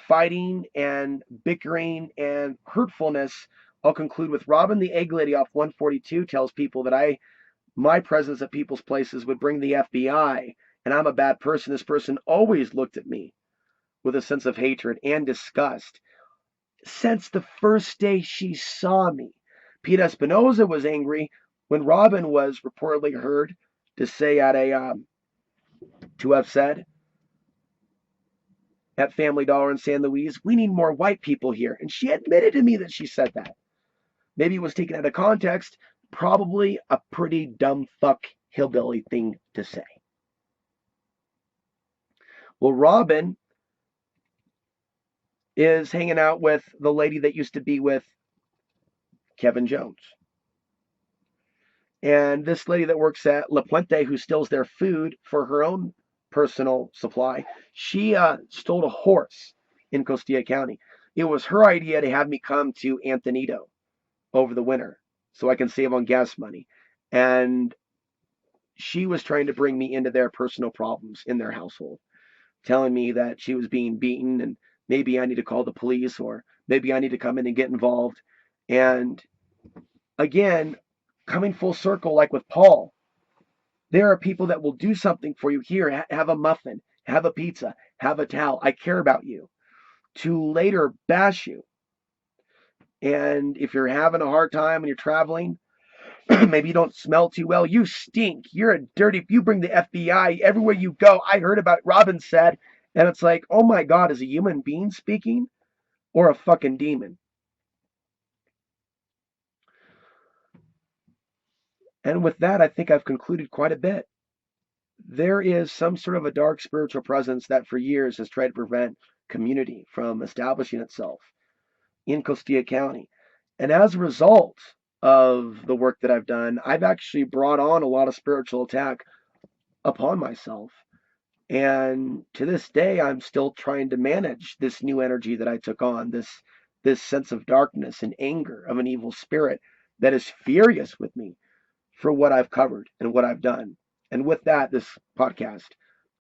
fighting and bickering and hurtfulness. I'll conclude with Robin the Egg Lady off 142 tells people that my presence at people's places would bring the FBI, and I'm a bad person. This person always looked at me with a sense of hatred and disgust since the first day she saw me. Pete Espinoza was angry when Robin was reportedly heard to say to have said at Family Dollar in San Luis, we need more white people here. And she admitted to me that she said that. Maybe it was taken out of context. Probably a pretty dumb fuck hillbilly thing to say. Well, Robin is hanging out with the lady that used to be with Kevin Jones. And this lady that works at La Puente, who steals their food for her own personal supply, she stole a horse in Costilla County. It was her idea to have me come to Antonito over the winter so I can save on gas money. And she was trying to bring me into their personal problems in their household. telling me that she was being beaten and maybe I need to call the police or maybe I need to come in and get involved. And again, coming full circle, like with Paul, there are people that will do something for you here. Have a muffin, have a pizza, have a towel. I care about you. To later bash you. And if you're having a hard time when you're traveling, maybe you don't smell too well. You stink. You're a dirty. You bring the FBI everywhere you go. I heard about Robin said, and it's like, oh my God, is a human being speaking or a fucking demon? And with that, I think I've concluded quite a bit. There is some sort of a dark spiritual presence that for years has tried to prevent community from establishing itself in Costilla County. And as a result of the work that I've done, I've actually brought on a lot of spiritual attack upon myself. And to this day, I'm still trying to manage this new energy that I took on, this sense of darkness and anger of an evil spirit that is furious with me for what I've covered and what I've done. And with that, this podcast